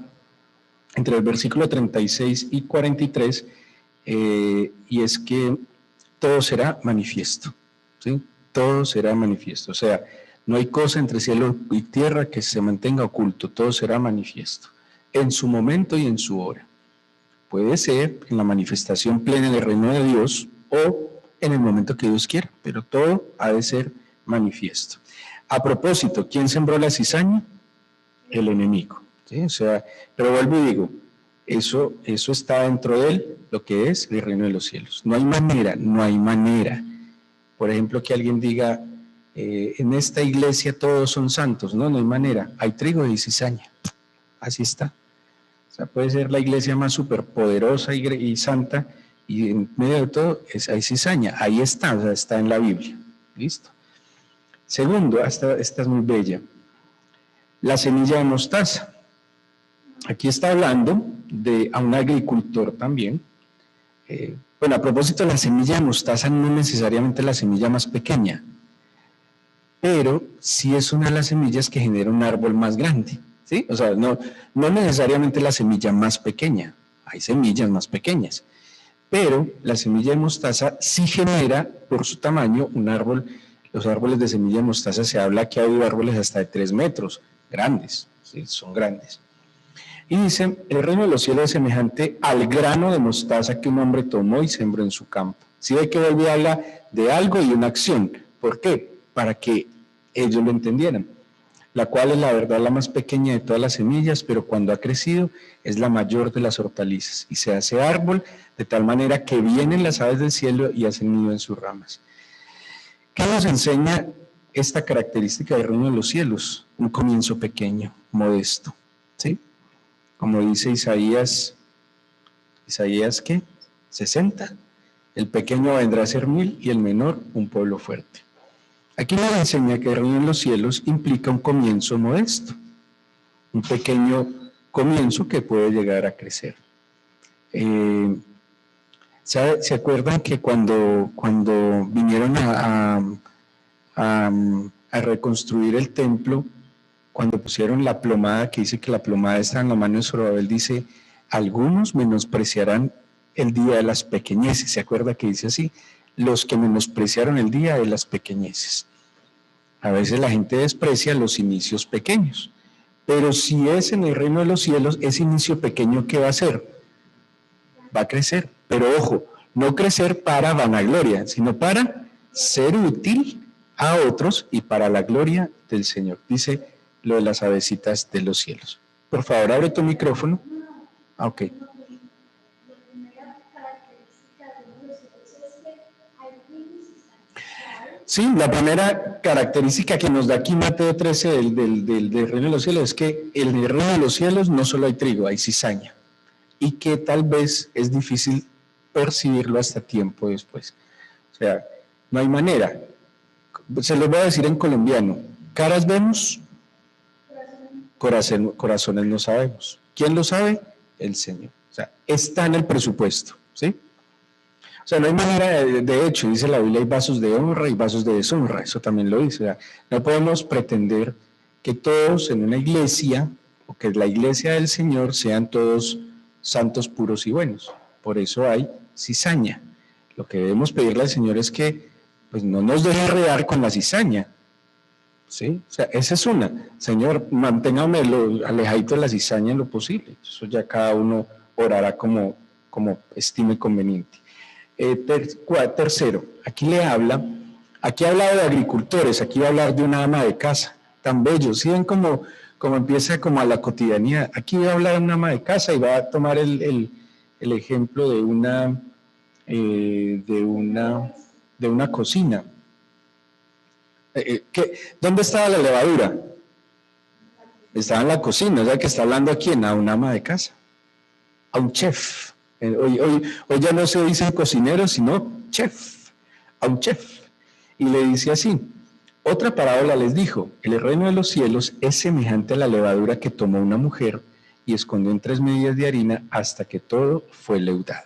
entre el versículo 36 y 43, y es que todo será manifiesto, ¿sí? Todo será manifiesto, o sea, no hay cosa entre cielo y tierra que se mantenga oculto, todo será manifiesto, en su momento y en su hora. Puede ser en la manifestación plena del reino de Dios o en el momento que Dios quiera, pero todo ha de ser manifiesto. A propósito, ¿quién sembró la cizaña? El enemigo, ¿sí? O sea, pero vuelvo y digo, eso está dentro de él, lo que es el reino de los cielos. No hay manera, no hay manera. Por ejemplo, que alguien diga, en esta iglesia todos son santos. No, no hay manera. Hay trigo y cizaña. Así está. O sea, puede ser la iglesia más superpoderosa y santa, y en medio de todo hay cizaña. Ahí está, o sea, está en la Biblia. ¿Listo? Segundo, esta es muy bella. La semilla de mostaza. Aquí está hablando a un agricultor también. Bueno, a propósito, la semilla de mostaza no es necesariamente la semilla más pequeña, pero sí es una de las semillas que genera un árbol más grande, ¿sí? O sea, no necesariamente la semilla más pequeña, hay semillas más pequeñas, pero la semilla de mostaza sí genera, por su tamaño, un árbol. Los árboles de semilla de mostaza, se habla que ha habido árboles hasta de 3 metros, grandes, ¿sí? Son grandes. Y dice, el reino de los cielos es semejante al grano de mostaza que un hombre tomó y sembró en su campo. ¿Sí ve que vuelve a hablar de algo y una acción? ¿Por qué? Para que ellos lo entendieran. La cual es la verdad la más pequeña de todas las semillas, pero cuando ha crecido es la mayor de las hortalizas y se hace árbol de tal manera que vienen las aves del cielo y hacen nido en sus ramas. ¿Qué nos enseña esta característica del reino de los cielos? Un comienzo pequeño, modesto, ¿sí? Como dice Isaías ¿qué? 60. El pequeño vendrá a ser 1000 y el menor un pueblo fuerte. Aquí nos enseña que el reino de los cielos implica un comienzo modesto, un pequeño comienzo que puede llegar a crecer. ¿Se acuerdan que cuando vinieron a reconstruir el templo, cuando pusieron la plomada, que dice que la plomada está en la mano de Zorobabel, dice, algunos menospreciarán el día de las pequeñeces? ¿Se acuerda que dice así? Los que menospreciaron el día de las pequeñeces. A veces la gente desprecia los inicios pequeños, pero si es en el reino de los cielos, ese inicio pequeño, ¿qué va a hacer? Va a crecer, pero ojo, no crecer para vanagloria, sino para ser útil a otros y para la gloria del Señor. Dice lo de las avecitas de los cielos. Por favor, abre tu micrófono. Ok. Sí, la primera característica que nos da aquí Mateo 13 del reino de los cielos es que en el reino de los cielos no solo hay trigo, hay cizaña, y que tal vez es difícil percibirlo hasta tiempo después. O sea, no hay manera. Se los voy a decir en colombiano: caras vemos, corazones no sabemos. ¿Quién lo sabe? El Señor. O sea, está en el presupuesto, ¿sí? O sea, no hay manera, de hecho, dice la Biblia, hay vasos de honra y vasos de deshonra, eso también lo dice. O sea, no podemos pretender que todos en una iglesia, o que la iglesia del Señor, sean todos santos, puros y buenos. Por eso hay cizaña. Lo que debemos pedirle al Señor es que pues, no nos deje enredar con la cizaña, ¿sí? O sea, esa es una. Señor, manténgame alejadito de la cizaña en lo posible. Eso ya cada uno orará como como estime conveniente. Tercero, aquí habla de agricultores, aquí va a hablar de una ama de casa, tan bello, ¿sí ven cómo empieza como a la cotidianidad? Aquí va a hablar de una ama de casa y va a tomar el ejemplo de una cocina. ¿Dónde estaba la levadura? Estaba en la cocina, o sea que está hablando a quién, a una ama de casa, a un chef. Hoy ya no se dice cocinero, sino chef, a un chef. Y le dice así, otra parábola les dijo, el reino de los cielos es semejante a la levadura que tomó una mujer y escondió en 3 medidas de harina hasta que todo fue leudado.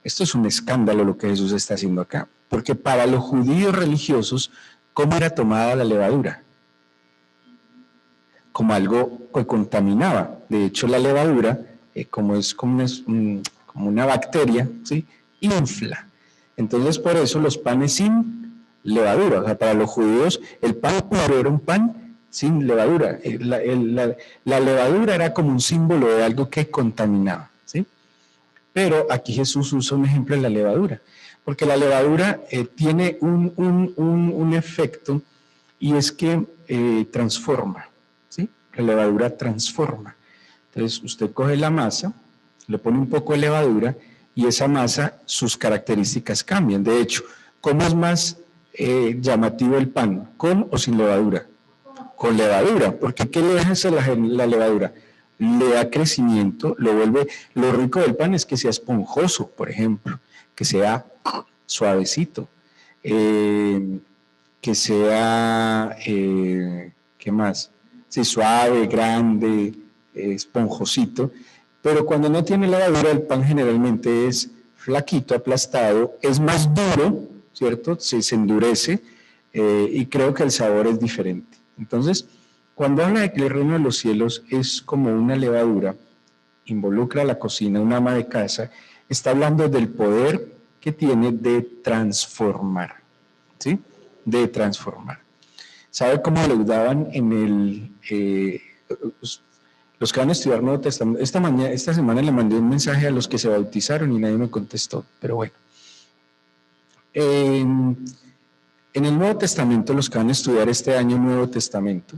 Esto es un escándalo lo que Jesús está haciendo acá, porque para los judíos religiosos, ¿cómo era tomada la levadura? Como algo que contaminaba. De hecho, la levadura, como una bacteria, ¿sí?, infla. Entonces, por eso los panes sin levadura, o sea, para los judíos, el pan puro era un pan sin levadura. La levadura era como un símbolo de algo que contaminaba, ¿sí? Pero aquí Jesús usa un ejemplo de la levadura, porque la levadura tiene un efecto, y es que transforma, ¿sí? La levadura transforma. Entonces, usted coge la masa, le pone un poco de levadura, y esa masa, sus características cambian. De hecho, ¿cómo es más llamativo el pan? ¿Con o sin levadura? Con levadura, porque ¿qué le hace la levadura? Le da crecimiento, lo vuelve. Lo rico del pan es que sea esponjoso, por ejemplo, que sea suavecito, que sea, ¿qué más? Sí, suave, grande, esponjosito. Pero cuando no tiene levadura, el pan generalmente es flaquito, aplastado, es más duro, ¿cierto? Se endurece, y creo que el sabor es diferente. Entonces, cuando habla de que el reino de los cielos es como una levadura, involucra a la cocina, una ama de casa, está hablando del poder que tiene de transformar, ¿sí? De transformar. ¿Sabe cómo leudaban los que van a estudiar Nuevo Testamento? Esta semana le mandé un mensaje a los que se bautizaron y nadie me contestó, pero bueno. En el Nuevo Testamento, los que van a estudiar este año Nuevo Testamento,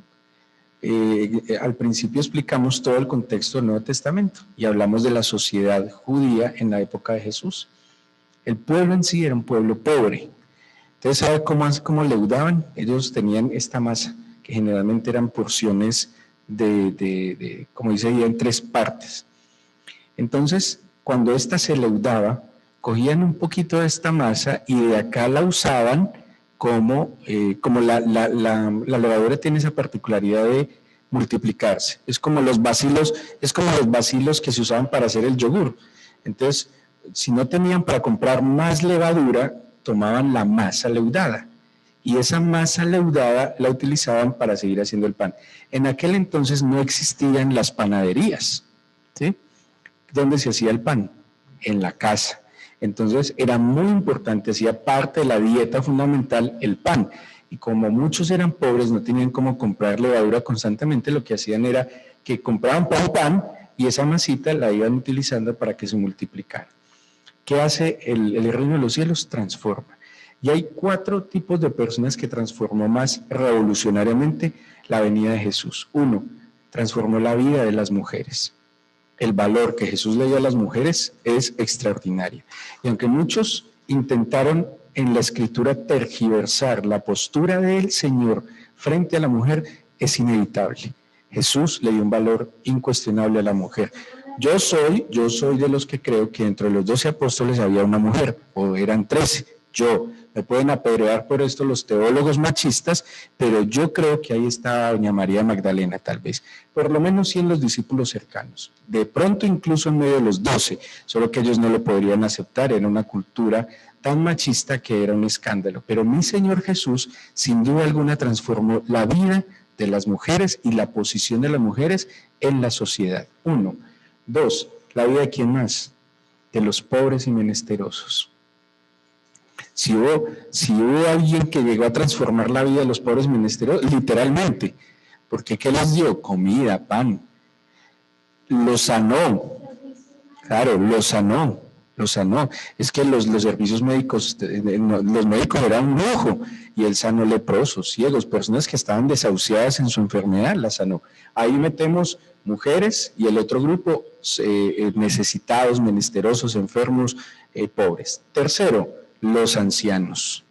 al principio explicamos todo el contexto del Nuevo Testamento y hablamos de la sociedad judía en la época de Jesús. El pueblo en sí era un pueblo pobre. Entonces, ¿sabe cómo leudaban? Ellos tenían esta masa, que generalmente eran porciones como dice ahí, en 3 partes. Entonces, cuando esta se leudaba, cogían un poquito de esta masa y de acá la usaban como la levadura tiene esa particularidad de multiplicarse. Es como los bacilos que se usaban para hacer el yogur. Entonces, si no tenían para comprar más levadura, tomaban la masa leudada. Y esa masa leudada la utilizaban para seguir haciendo el pan. En aquel entonces no existían las panaderías, ¿sí? ¿Dónde se hacía el pan? En la casa. Entonces era muy importante, hacía parte de la dieta fundamental el pan. Y como muchos eran pobres, no tenían cómo comprar levadura constantemente, lo que hacían era que compraban pan y esa masita la iban utilizando para que se multiplicara. ¿Qué hace el reino de los cielos? Transforma. Y hay 4 tipos de personas que transformó más revolucionariamente la venida de Jesús. 1, transformó la vida de las mujeres. El valor que Jesús le dio a las mujeres es extraordinario. Y aunque muchos intentaron en la Escritura tergiversar la postura del Señor frente a la mujer, es inevitable. Jesús le dio un valor incuestionable a la mujer. Yo soy de los que creo que entre los 12 apóstoles había una mujer, o eran 13. Me pueden apedrear por esto los teólogos machistas, pero yo creo que ahí está doña María Magdalena, tal vez, por lo menos sí en los discípulos cercanos, de pronto incluso en medio de los 12, solo que ellos no lo podrían aceptar, era una cultura tan machista que era un escándalo, pero mi Señor Jesús sin duda alguna transformó la vida de las mujeres y la posición de las mujeres en la sociedad. 1. 2, la vida de quién más, de los pobres y menesterosos. Si hubo alguien que llegó a transformar la vida de los pobres menesteros, literalmente, porque ¿qué les dio? Comida, pan, los sanó, Claro, lo sanó. Es que los servicios médicos, los médicos eran un lujo, y él sanó leprosos, ciegos, personas que estaban desahuciadas en su enfermedad, la sanó. Ahí metemos mujeres y el otro grupo, necesitados, menesterosos, enfermos, pobres. Tercero, los ancianos,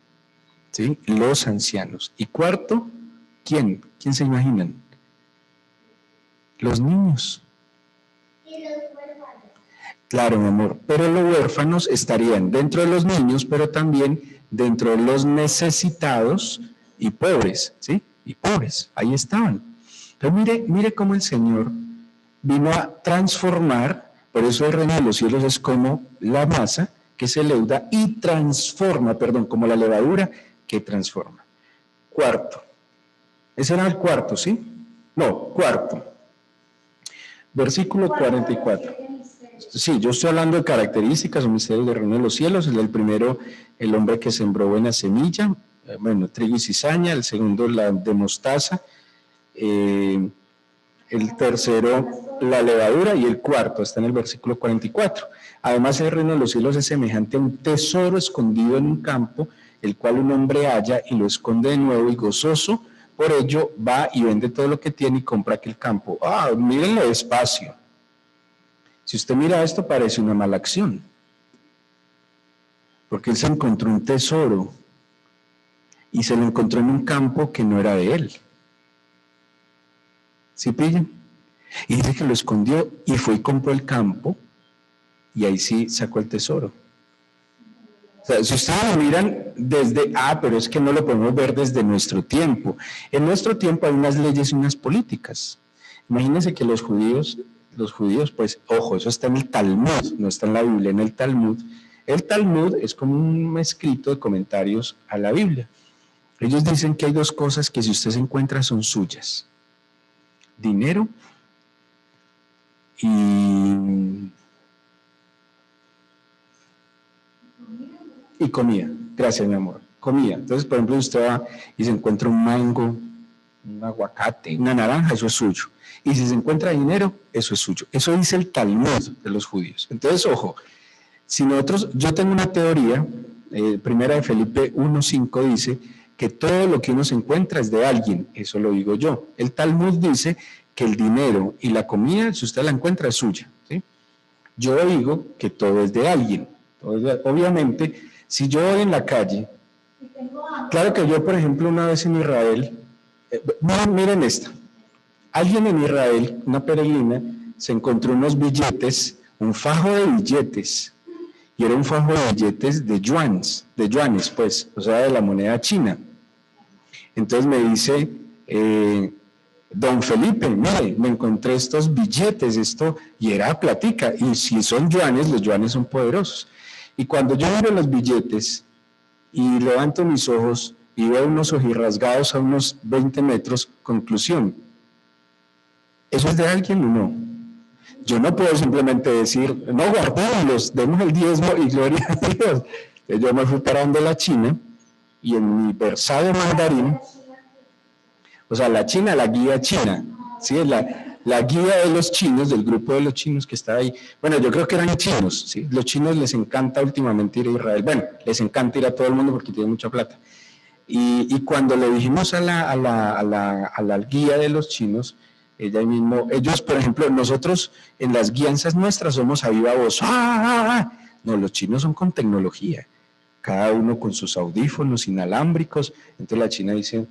¿sí? Los ancianos. Y cuarto, ¿quién? ¿Quién se imaginan? Los niños. Claro, mi amor, pero los huérfanos estarían dentro de los niños, pero también dentro de los necesitados y pobres, ¿sí? Y pobres, ahí estaban. Pero mire cómo el Señor vino a transformar, por eso el reino de los cielos es como la masa que se leuda y transforma, como la levadura que transforma. Cuarto, ese era el cuarto, ¿sí? No, cuarto. Versículo 44. Sí, yo estoy hablando de características o misterios del reino de los cielos. El primero, el hombre que sembró buena semilla, trigo y cizaña. El segundo, la de mostaza. El tercero, la levadura. Y el cuarto, está en el versículo 44. Además, el reino de los cielos es semejante a un tesoro escondido en un campo, el cual un hombre halla y lo esconde de nuevo, y gozoso por ello va y vende todo lo que tiene y compra aquel campo. Mírenlo despacio. Si usted mira esto, parece una mala acción, porque él se encontró un tesoro y se lo encontró en un campo que no era de él. ¿Sí pillan? Y dice que lo escondió y fue y compró el campo, y ahí sí sacó el tesoro. O sea, si ustedes lo miran desde, pero es que no lo podemos ver desde nuestro tiempo. En nuestro tiempo hay unas leyes y unas políticas. Imagínense que los judíos, pues, ojo, eso está en el Talmud, no está en la Biblia, en el Talmud. El Talmud es como un escrito de comentarios a la Biblia. Ellos dicen que hay dos cosas que si usted se encuentra son suyas: dinero y comida. Gracias, mi amor. Comida. Entonces, por ejemplo, usted va y se encuentra un mango, un aguacate, una naranja, eso es suyo. Y si se encuentra dinero, eso es suyo. Eso dice el Talmud de los judíos. Entonces, ojo, si yo tengo una teoría, primera de Felipe 1:5 dice que todo lo que uno se encuentra es de alguien, eso lo digo yo. El Talmud dice que el dinero y la comida, si usted la encuentra, es suya, ¿sí? Yo digo que todo es de alguien. Obviamente, si yo voy en la calle, claro que yo, por ejemplo, una vez en Israel, miren esta. Alguien en Israel, una peregrina, se encontró unos billetes, un fajo de billetes, y era un fajo de billetes de yuanes, pues, o sea, de la moneda china. Entonces me dice, don Felipe, mire, me encontré estos billetes, y era platica, y si son yuanes, los yuanes son poderosos. Y cuando yo miro los billetes y levanto mis ojos y veo unos ojirrasgados a unos 20 metros, conclusión, ¿eso es de alguien o no? Yo no puedo simplemente decir, no, guardémoslos, demos el diezmo y gloria a Dios. Yo me fui parando la China y en mi versado mandarín, o sea, la China, la guía china, ¿sí? La guía de los chinos, del grupo de los chinos que está ahí. Bueno, yo creo que eran chinos, ¿sí? Los chinos les encanta últimamente ir a Israel. Bueno, les encanta ir a todo el mundo porque tienen mucha plata. Y cuando le dijimos a la guía de los chinos, ellos, por ejemplo, nosotros en las guianzas nuestras somos a viva voz. No, los chinos son con tecnología, cada uno con sus audífonos inalámbricos. Entonces la china dice,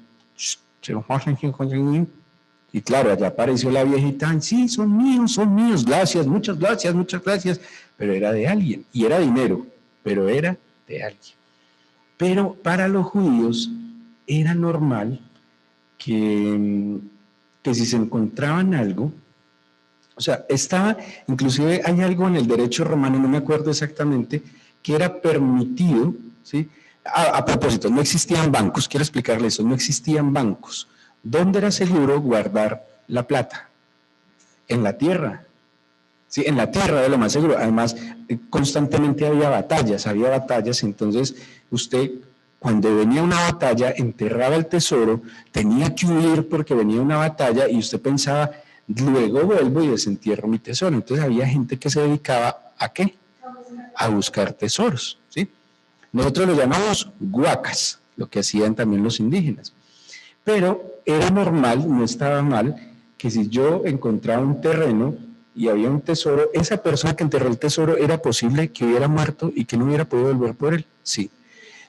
y claro, allá apareció la viejita, sí, son míos, gracias, muchas gracias, pero era de alguien, y era dinero, pero era de alguien. Pero para los judíos era normal que si se encontraban algo, o sea, inclusive hay algo en el derecho romano, no me acuerdo exactamente, que era permitido, ¿sí? A propósito, no existían bancos, quiero explicarle eso, no existían bancos. ¿Dónde era seguro guardar la plata? En la tierra. Sí, en la tierra era lo más seguro. Además, constantemente había batallas, entonces usted, cuando venía una batalla, enterraba el tesoro, tenía que huir porque venía una batalla y usted pensaba, luego vuelvo y desentierro mi tesoro. Entonces había gente que se dedicaba ¿a qué? A buscar tesoros, ¿sí? Nosotros lo llamamos huacas, lo que hacían también los indígenas. Pero era normal, no estaba mal, que si yo encontraba un terreno y había un tesoro, esa persona que enterró el tesoro era posible que hubiera muerto y que no hubiera podido volver por él. Sí.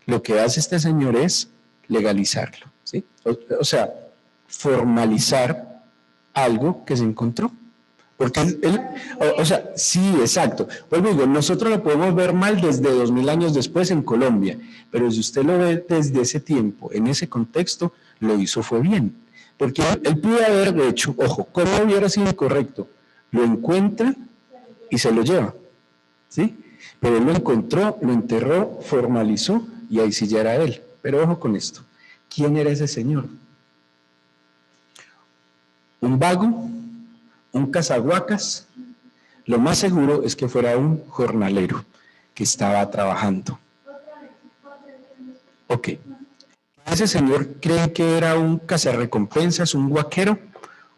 Lo que hace este señor es legalizarlo, ¿sí? O sea, formalizar algo que se encontró. Porque o sea, sí, exacto. Pues digo, nosotros lo podemos ver mal desde 2000 años después en Colombia, pero si usted lo ve desde ese tiempo, en ese contexto, lo hizo fue bien. Porque él pudo haber, de hecho, ojo, ¿cómo hubiera sido correcto? Lo encuentra y se lo lleva, ¿sí? Pero él lo encontró, lo enterró, formalizó y ahí sí ya era él. Pero ojo con esto, ¿quién era ese señor? ¿Un vago? ¿Un cazahuacas? Lo más seguro es que fuera un jornalero que estaba trabajando. Ok. ¿Ese señor cree que era un cazarrecompensas, un huaquero,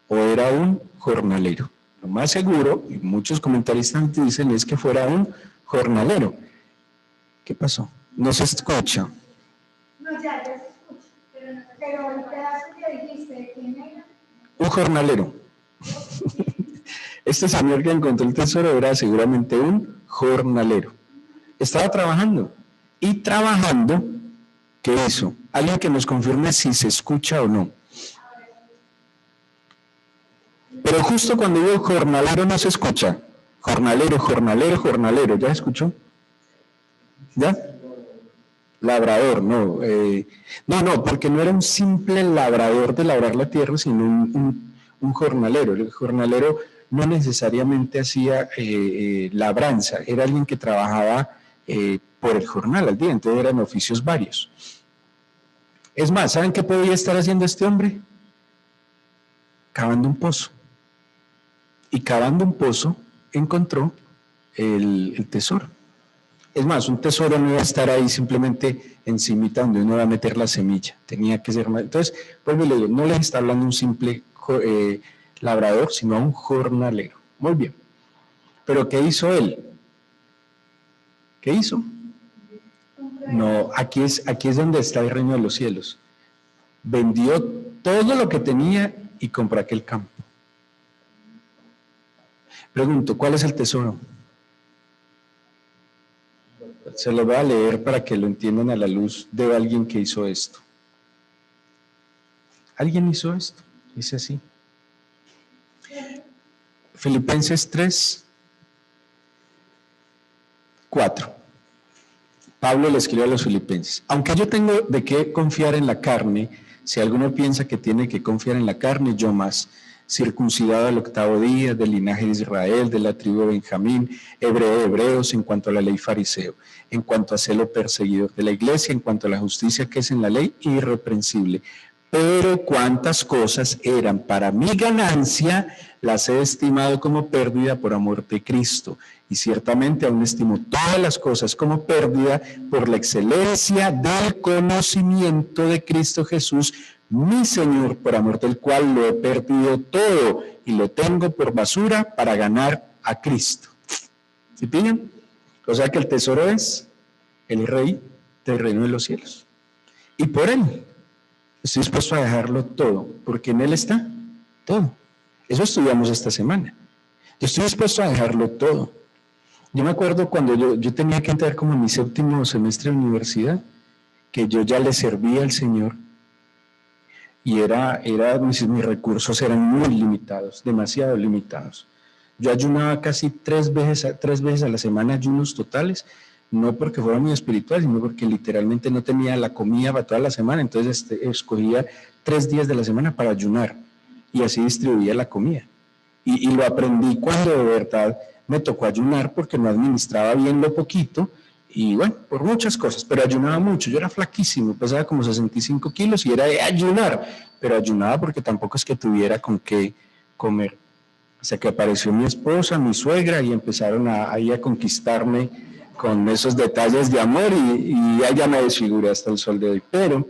o era un jornalero? Lo más seguro, y muchos comentaristas dicen, es que fuera un jornalero. ¿Qué pasó? No se escucha. No, ya se escucha, pero el pedazo que dijiste, ¿quién era? Un jornalero. Este señor que encontró el tesoro era seguramente un jornalero. Estaba trabajando. Y trabajando, ¿qué hizo? Alguien que nos confirme si se escucha o no. Pero justo cuando digo jornalero no se escucha. Jornalero, jornalero, jornalero. ¿Ya escuchó? ¿Ya? Labrador, no. No, porque no era un simple labrador de labrar la tierra, sino un jornalero. El jornalero no necesariamente hacía labranza, era alguien que trabajaba por el jornal al día, entonces eran oficios varios. Es más, ¿saben qué podía estar haciendo este hombre? Cavando un pozo. Y cavando un pozo encontró el tesoro. Es más, un tesoro no iba a estar ahí simplemente encimita donde uno va a meter la semilla, tenía que ser más. Entonces, pues le digo, no les está hablando un simple labrador, sino a un jornalero. Muy bien. ¿Pero qué hizo él? ¿Qué hizo? No, aquí es donde está el reino de los cielos. Vendió todo lo que tenía y compró aquel campo. Pregunto, ¿cuál es el tesoro? Se lo voy a leer para que lo entiendan a la luz de alguien que hizo esto. ¿Alguien hizo esto? Dice así. Filipenses 3, 4. Pablo le escribe a los filipenses. Aunque yo tengo de qué confiar en la carne, si alguno piensa que tiene que confiar en la carne, yo más. Circuncidado al 8º día, del linaje de Israel, de la tribu de Benjamín, hebreo de hebreos, en cuanto a la ley fariseo, en cuanto a celo perseguidor de la iglesia, en cuanto a la justicia que es en la ley, irreprensible. Pero cuántas cosas eran para mi ganancia, las he estimado como pérdida por amor de Cristo. Y ciertamente aún estimo todas las cosas como pérdida por la excelencia del conocimiento de Cristo Jesús, mi Señor, por amor del cual lo he perdido todo y lo tengo por basura para ganar a Cristo. ¿Sí pillan? O sea que el tesoro es el Rey del reino de los cielos. Y por él estoy dispuesto a dejarlo todo, porque en él está todo. Eso estudiamos esta semana. Yo estoy dispuesto a dejarlo todo. Yo me acuerdo cuando yo tenía que entrar como en mi 7º semestre de universidad, que yo ya le servía al Señor, y mis recursos eran muy limitados, demasiado limitados. Yo ayunaba casi 3 veces a la semana, ayunos totales, no porque fuera muy espiritual, sino porque literalmente no tenía la comida para toda la semana, entonces escogía 3 días de la semana para ayunar, y así distribuía la comida. Y lo aprendí cuando de verdad me tocó ayunar, porque no administraba bien lo poquito, y bueno, por muchas cosas, pero ayunaba mucho. Yo era flaquísimo, pesaba como 65 kilos y era de ayunar, pero ayunaba porque tampoco es que tuviera con qué comer. Hasta que apareció mi esposa, mi suegra, y empezaron ahí a conquistarme con esos detalles de amor, y ella me desfiguré hasta el sol de hoy. Pero,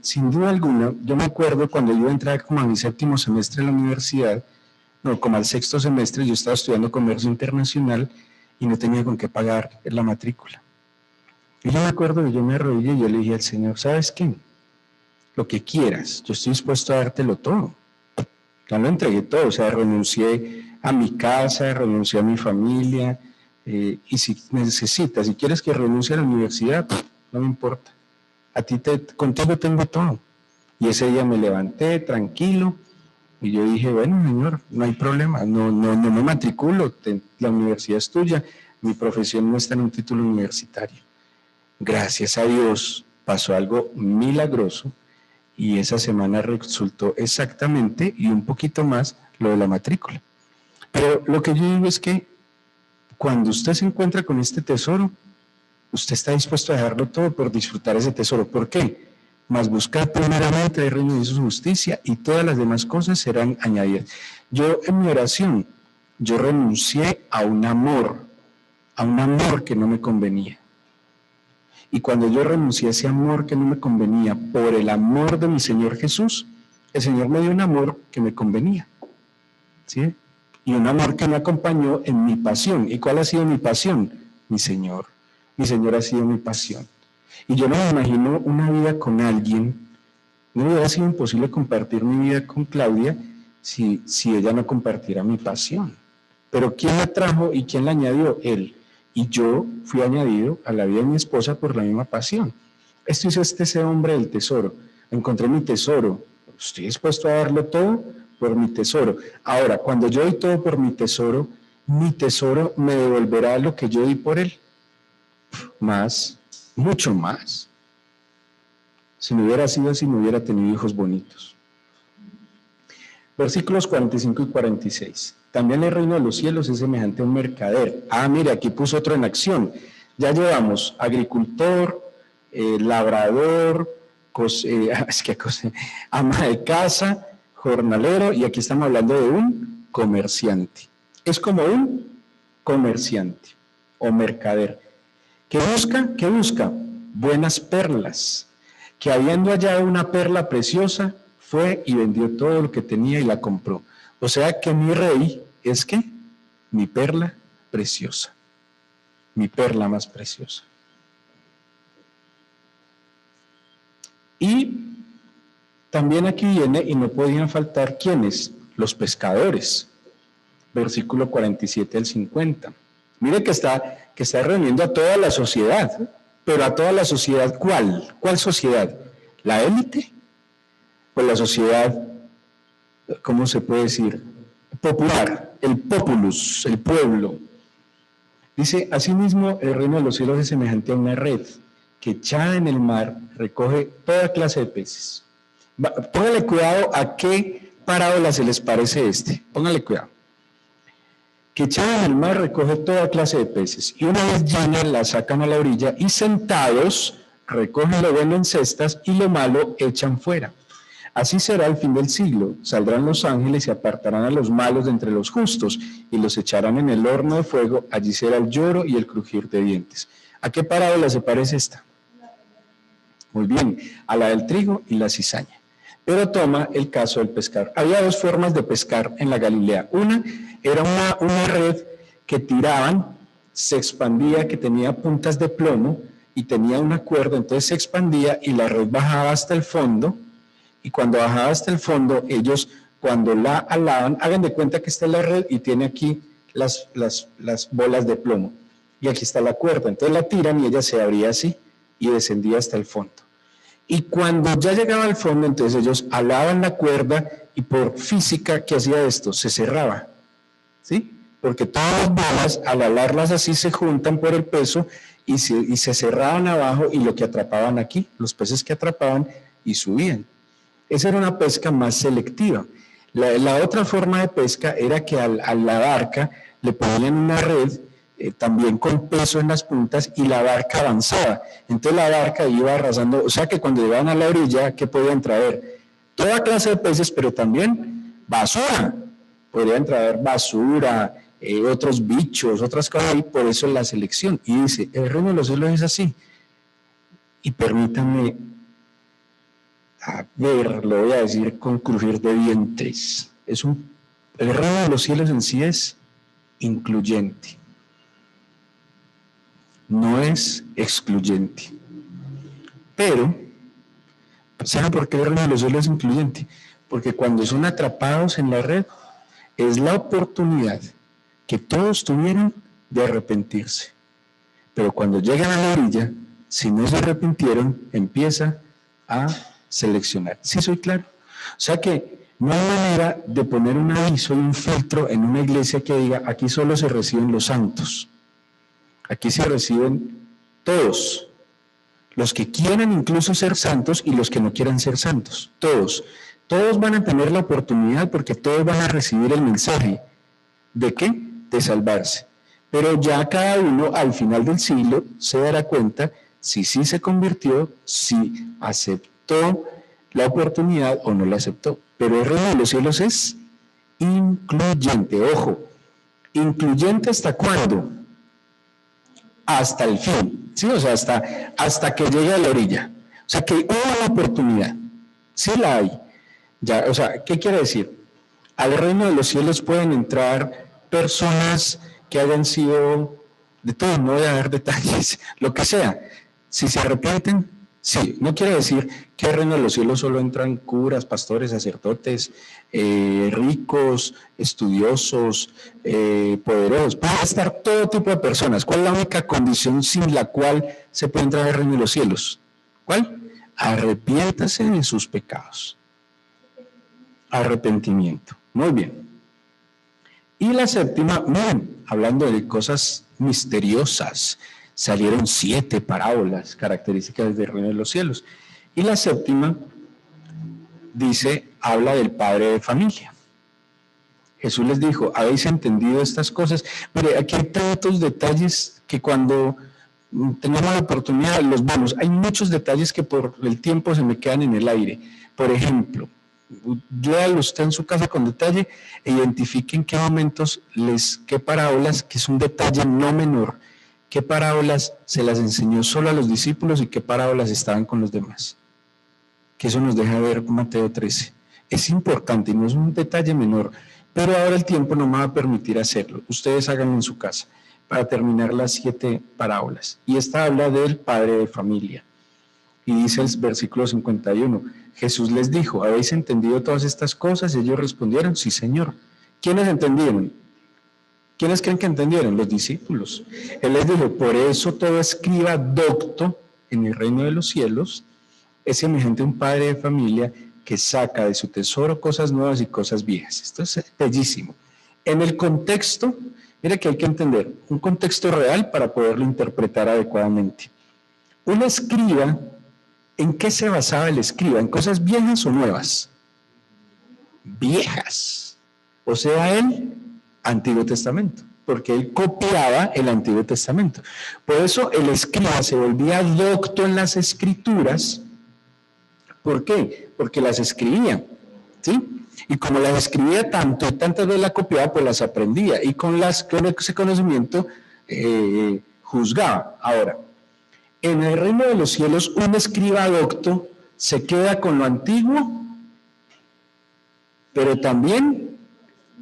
sin duda alguna, yo me acuerdo cuando yo entré como a mi 7º semestre en la universidad, no, como al sexto semestre yo estaba estudiando comercio internacional y no tenía con qué pagar la matrícula. Y yo me acuerdo que yo me arrodillé y yo le dije al Señor, ¿sabes qué? Lo que quieras, yo estoy dispuesto a dártelo todo. Ya lo entregué todo, o sea, renuncié a mi casa, renuncié a mi familia, y si necesitas, si quieres que renuncie a la universidad, no me importa. Contigo tengo todo. Y ese día me levanté tranquilo y yo dije, bueno, Señor, no hay problema, no me matriculo, la universidad es tuya, mi profesión no está en un título universitario. Gracias a Dios pasó algo milagroso y esa semana resultó exactamente y un poquito más lo de la matrícula. Pero lo que yo digo es que cuando usted se encuentra con este tesoro, usted está dispuesto a dejarlo todo por disfrutar ese tesoro. ¿Por qué? Mas buscar primeramente el reino de su justicia y todas las demás cosas serán añadidas. Yo en mi oración, yo renuncié a un amor que no me convenía. Y cuando yo renuncié a ese amor que no me convenía por el amor de mi Señor Jesús, el Señor me dio un amor que me convenía, ¿sí? Y un amor que me acompañó en mi pasión. ¿Y cuál ha sido mi pasión? Mi Señor. Mi Señor ha sido mi pasión. Y yo no me imagino una vida con alguien. No hubiera sido imposible compartir mi vida con Claudia si ella no compartiera mi pasión. Pero ¿quién la trajo y quién la añadió? Él. Y yo fui añadido a la vida de mi esposa por la misma pasión. Esto hizo ese hombre del tesoro. Encontré mi tesoro. Estoy dispuesto a darlo todo por mi tesoro. Ahora, cuando yo doy todo por mi tesoro me devolverá lo que yo di por él. Más, mucho más. Si no hubiera sido así, no hubiera tenido hijos bonitos. Versículos 45 y 46. También el reino de los cielos es semejante a un mercader. Mire, aquí puso otro en acción. Ya llevamos agricultor, labrador, ama de casa, jornalero, y aquí estamos hablando de un comerciante. Es como un comerciante o mercader. ¿Qué busca? ¿Qué busca? Buenas perlas. Que habiendo hallado una perla preciosa, fue y vendió todo lo que tenía y la compró. O sea que mi rey es que mi perla preciosa, mi perla más preciosa. Y también aquí viene, y no podían faltar, ¿quiénes? Los pescadores. Versículo 47 al 50. Mire que está reuniendo a toda la sociedad, pero a toda la sociedad, ¿cuál? ¿Cuál sociedad? ¿La élite? Pues la sociedad, ¿cómo se puede decir? Popular, el populus, el pueblo. Dice, asimismo, el reino de los cielos es semejante a una red que echada en el mar recoge toda clase de peces. Póngale cuidado a qué parábola se les parece este. Póngale cuidado. Que echada en el mar recoge toda clase de peces, y una vez llena la sacan a la orilla, y sentados recogen lo bueno en cestas, y lo malo echan fuera. Así será el fin del siglo. Saldrán los ángeles y apartarán a los malos de entre los justos, y los echarán en el horno de fuego. Allí será el lloro y el crujir de dientes. ¿A qué parábola se parece esta? Muy bien, a la del trigo y la cizaña. Pero toma el caso del pescar. Había dos formas de pescar en la Galilea. Una era una red que tiraban, se expandía, que tenía puntas de plomo y tenía una cuerda, entonces se expandía y la red bajaba hasta el fondo, y cuando bajaba hasta el fondo, ellos cuando la alaban, hagan de cuenta que esta es la red y tiene aquí las bolas de plomo, y aquí está la cuerda, entonces la tiran y ella se abría así y descendía hasta el fondo. Y cuando ya llegaba al fondo, entonces ellos alaban la cuerda y por física, ¿qué hacía esto? Se cerraba, ¿sí? Porque todas las bolas, al alarlas así, se juntan por el peso y se cerraban abajo, y lo que atrapaban aquí, los peces que atrapaban, y subían. Esa era una pesca más selectiva. La otra forma de pesca era que a la barca le ponían una red también con peso en las puntas, y la barca avanzaba. Entonces la barca iba arrasando, o sea que cuando llegaban a la orilla, ¿qué podían traer? Toda clase de peces, pero también basura. Podrían traer basura, otros bichos, otras cosas, y por eso la selección. Y dice, el reino de los cielos es así. Y permítanme, a ver, lo voy a decir con crujir de dientes. Es un El reino de los cielos en sí es incluyente, no es excluyente. Pero, ¿saben por qué el reino de los cielos es incluyente? Porque cuando son atrapados en la red, es la oportunidad que todos tuvieron de arrepentirse. Pero cuando llegan a la orilla, si no se arrepintieron, empieza a seleccionar. ¿Sí soy claro? O sea que no hay manera de poner un aviso y un filtro en una iglesia que diga, aquí solo se reciben los santos. Aquí se reciben todos. Los que quieran incluso ser santos y los que no quieran ser santos. Todos. Todos van a tener la oportunidad porque todos van a recibir el mensaje. ¿De qué? De salvarse. Pero ya cada uno al final del siglo se dará cuenta si sí se convirtió, si aceptó la oportunidad o no la aceptó. Pero el reino de los cielos es incluyente. Ojo, ¿incluyente hasta cuándo? Hasta el fin, ¿sí? O sea, hasta que llegue a la orilla. O sea, que hubo la oportunidad, sí la hay. Ya, o sea, ¿qué quiere decir? Al reino de los cielos pueden entrar personas que hayan sido, de todo, no voy a dar detalles, lo que sea. Si se arrepienten, sí. No quiere decir que al reino de los cielos solo entran curas, pastores, sacerdotes, ricos, estudiosos, poderosos. Puede estar todo tipo de personas. ¿Cuál es la única condición sin la cual se puede entrar al reino de los cielos? ¿Cuál? Arrepiéntase de sus pecados. Arrepentimiento. Muy bien. Y la séptima, miren, hablando de cosas misteriosas, salieron 7 parábolas características del reino de los cielos. Y la séptima dice, habla del padre de familia. Jesús les dijo, ¿habéis entendido estas cosas? Mire, aquí hay tantos detalles que cuando tengamos la oportunidad los vemos. Hay muchos detalles que por el tiempo se me quedan en el aire. Por ejemplo, léalo usted en su casa con detalle e identifique en qué momentos, qué parábolas, que es un detalle no menor, qué parábolas se las enseñó solo a los discípulos y qué parábolas estaban con los demás. Que eso nos deja ver Mateo 13. Es importante y no es un detalle menor, pero ahora el tiempo no me va a permitir hacerlo. Ustedes háganlo en su casa para terminar las 7 parábolas. Y esta habla del padre de familia. Y dice el versículo 51, Jesús les dijo, ¿habéis entendido todas estas cosas? Y ellos respondieron, sí, Señor. ¿Quiénes entendieron? ¿Quiénes creen que entendieron? Los discípulos. Él les dijo, por eso todo escriba docto en el reino de los cielos es semejante a un padre de familia que saca de su tesoro cosas nuevas y cosas viejas. Esto es bellísimo. En el contexto, mira que hay que entender, un contexto real para poderlo interpretar adecuadamente. Un escriba, ¿en qué se basaba el escriba? ¿En cosas viejas o nuevas? Viejas. O sea, el Antiguo Testamento, porque él copiaba el Antiguo Testamento. Por eso el escriba se volvía docto en las escrituras. ¿Por qué? Porque las escribía, ¿sí? Y como las escribía tanto y tantas veces las copiaba, pues las aprendía. Y con ese conocimiento juzgaba. Ahora, en el reino de los cielos, un escriba docto se queda con lo antiguo, pero también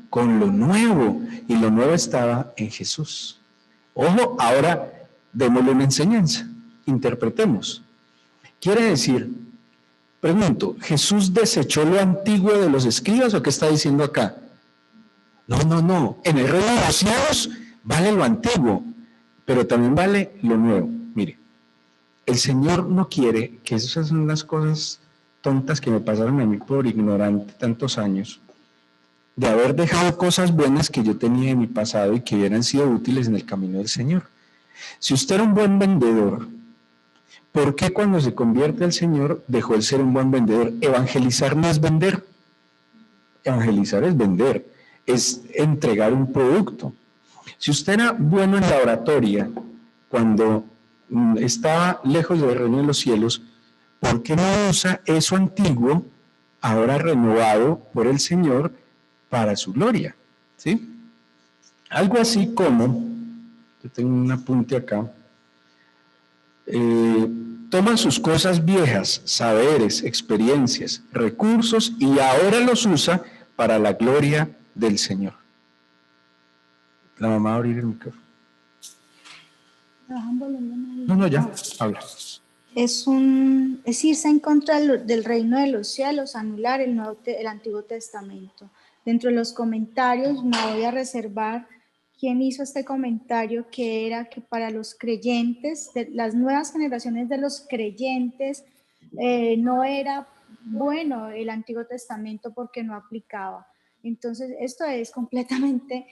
con lo nuevo. Y lo nuevo estaba en Jesús. Ojo, ahora démosle una enseñanza. Interpretemos. Quiere decir, pregunto, ¿Jesús desechó lo antiguo de los escribas o qué está diciendo acá? No. En el reino de los cielos vale lo antiguo, pero también vale lo nuevo. Mire, el Señor no quiere, que esas son las cosas tontas que me pasaron a mí por ignorante tantos años, de haber dejado cosas buenas que yo tenía en mi pasado y que hubieran sido útiles en el camino del Señor. Si usted era un buen vendedor, ¿por qué cuando se convierte al Señor dejó de ser un buen vendedor? Evangelizar no es vender. Evangelizar es vender, es entregar un producto. Si usted era bueno en la oratoria, cuando estaba lejos del reino de los cielos, ¿por qué no usa eso antiguo, ahora renovado por el Señor, para su gloria? ¿Sí? Algo así como, yo tengo un apunte acá, toma sus cosas viejas, saberes, experiencias, recursos y ahora los usa para la gloria del Señor. La mamá va a abrir el micrófono. No, ya, habla. Es irse en contra del reino de los cielos, anular el Antiguo Testamento. Dentro de los comentarios me voy a reservar quién hizo este comentario, que era que para los creyentes, las nuevas generaciones de los creyentes, no era bueno el Antiguo Testamento porque no aplicaba. Entonces, esto es completamente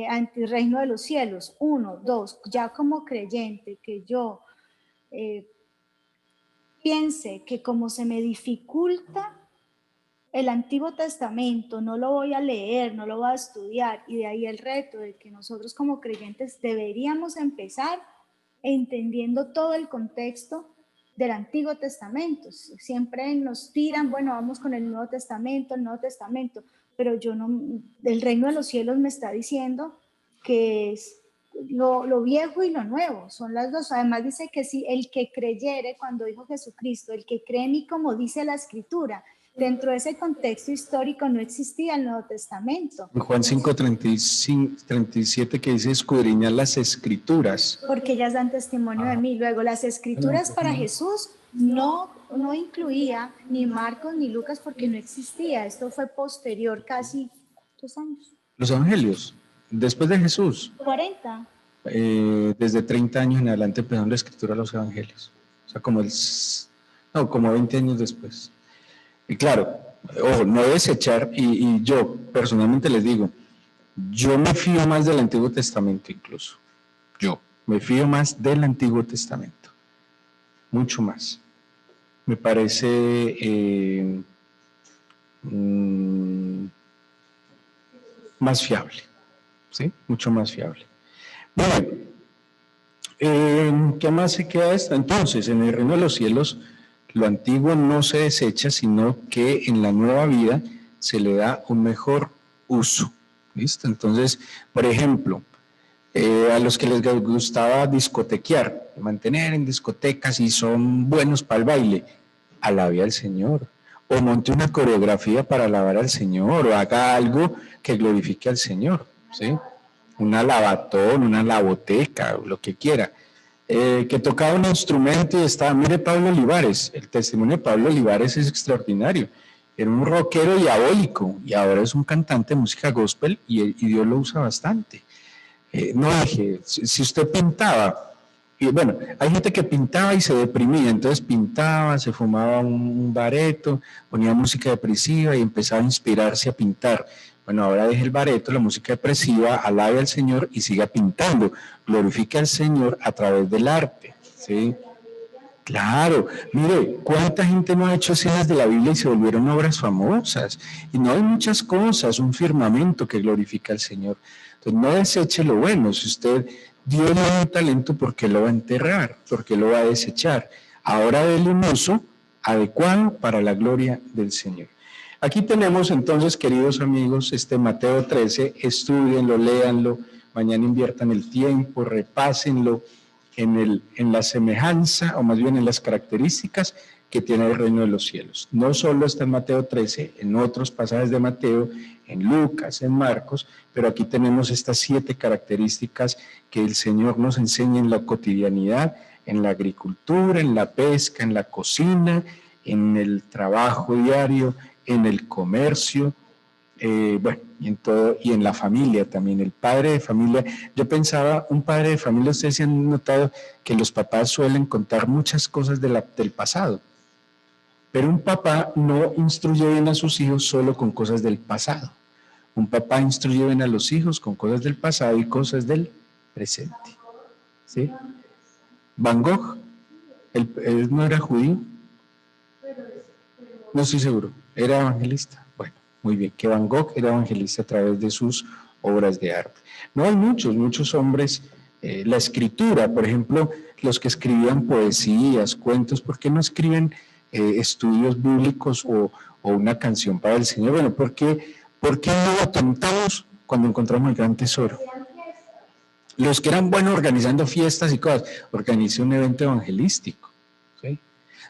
anti reino de los cielos. 1, 2, ya como creyente, que yo piense que como se me dificulta el Antiguo Testamento, no lo voy a leer, no lo voy a estudiar, y de ahí el reto de que nosotros como creyentes deberíamos empezar entendiendo todo el contexto del Antiguo Testamento. Siempre nos tiran, bueno, vamos con el Nuevo Testamento, pero yo no, el reino de los cielos me está diciendo que es lo viejo y lo nuevo, son las dos. Además dice que si el que creyere, cuando dijo Jesucristo, el que cree en mí, como dice la Escritura, dentro de ese contexto histórico no existía el Nuevo Testamento. En Juan 5:37 que dice escudriñar las Escrituras. Porque ellas dan testimonio de mí. Luego, las Escrituras para Jesús no incluía ni Marcos ni Lucas porque no existía. Esto fue posterior, casi 2 años. Los evangelios, después de Jesús. 40. Desde 30 años en adelante empezaron la escritura de los evangelios. O sea, como 20 años después. Y claro, ojo, no desechar, y yo personalmente les digo, yo me fío más del Antiguo Testamento incluso. Yo me fío más del Antiguo Testamento. Mucho más. Me parece más fiable. ¿Sí? Mucho más fiable. Bueno, ¿qué más se queda esto? Entonces, en el reino de los cielos, lo antiguo no se desecha, sino que en la nueva vida se le da un mejor uso. ¿Listo? Entonces, por ejemplo, a los que les gustaba discotequear, mantener en discotecas y son buenos para el baile, alabe al Señor. O monte una coreografía para alabar al Señor, o haga algo que glorifique al Señor, ¿sí? Un alabatón, una alaboteca, lo que quiera. Que tocaba un instrumento y estaba, mire Pablo Olivares, el testimonio de Pablo Olivares es extraordinario. Era un rockero diabólico y ahora es un cantante de música gospel y Dios lo usa bastante. No dije, si usted pintaba, y bueno, hay gente que pintaba y se deprimía, entonces pintaba, se fumaba un bareto, ponía música depresiva y empezaba a inspirarse a pintar. Bueno, ahora deje el bareto, la música depresiva, alabe al Señor y siga pintando. Glorifique al Señor a través del arte, ¿sí? Claro, mire, ¿cuánta gente no ha hecho escenas de la Biblia y se volvieron obras famosas? Y no hay muchas cosas, un firmamento que glorifica al Señor. Entonces no deseche lo bueno. Si usted Dios le da un talento, ¿por qué lo va a enterrar? ¿Por qué lo va a desechar? Ahora déle un uso adecuado para la gloria del Señor. Aquí tenemos entonces, queridos amigos, Mateo 13, estudienlo, léanlo, mañana inviertan el tiempo, repásenlo en la semejanza, o más bien en las características que tiene el reino de los cielos. No solo está en Mateo 13, en otros pasajes de Mateo, en Lucas, en Marcos, pero aquí tenemos estas 7 características que el Señor nos enseña en la cotidianidad, en la agricultura, en la pesca, en la cocina, en el trabajo diario, en el comercio, bueno, y en todo, y en la familia también, el padre de familia. Yo pensaba, un padre de familia, ustedes se han notado que los papás suelen contar muchas cosas del pasado, pero un papá no instruye bien a sus hijos solo con cosas del pasado. Un papá instruye bien a los hijos con cosas del pasado y cosas del presente. ¿Sí? Van Gogh, él no era judío, no estoy seguro, era evangelista. Bueno, muy bien, que Van Gogh era evangelista a través de sus obras de arte. No hay muchos hombres, la escritura, por ejemplo, los que escribían poesías, cuentos, ¿por qué no escriben estudios bíblicos o una canción para el Señor? Bueno, ¿por qué no atontamos cuando encontramos el gran tesoro? Los que eran buenos organizando fiestas y cosas, organice un evento evangelístico. ¿Sí?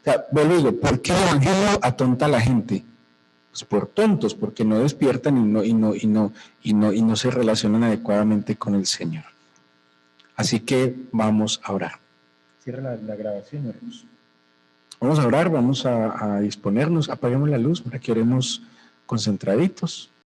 O sea, vuelvo y digo, ¿por qué el evangelio atonta a la gente? pues, por tontos, porque no despiertan y no se relacionan adecuadamente con el Señor. Así que vamos a orar. Cierra la grabación, hermanos. Vamos a orar, vamos a disponernos, apaguemos la luz para que oremos concentraditos.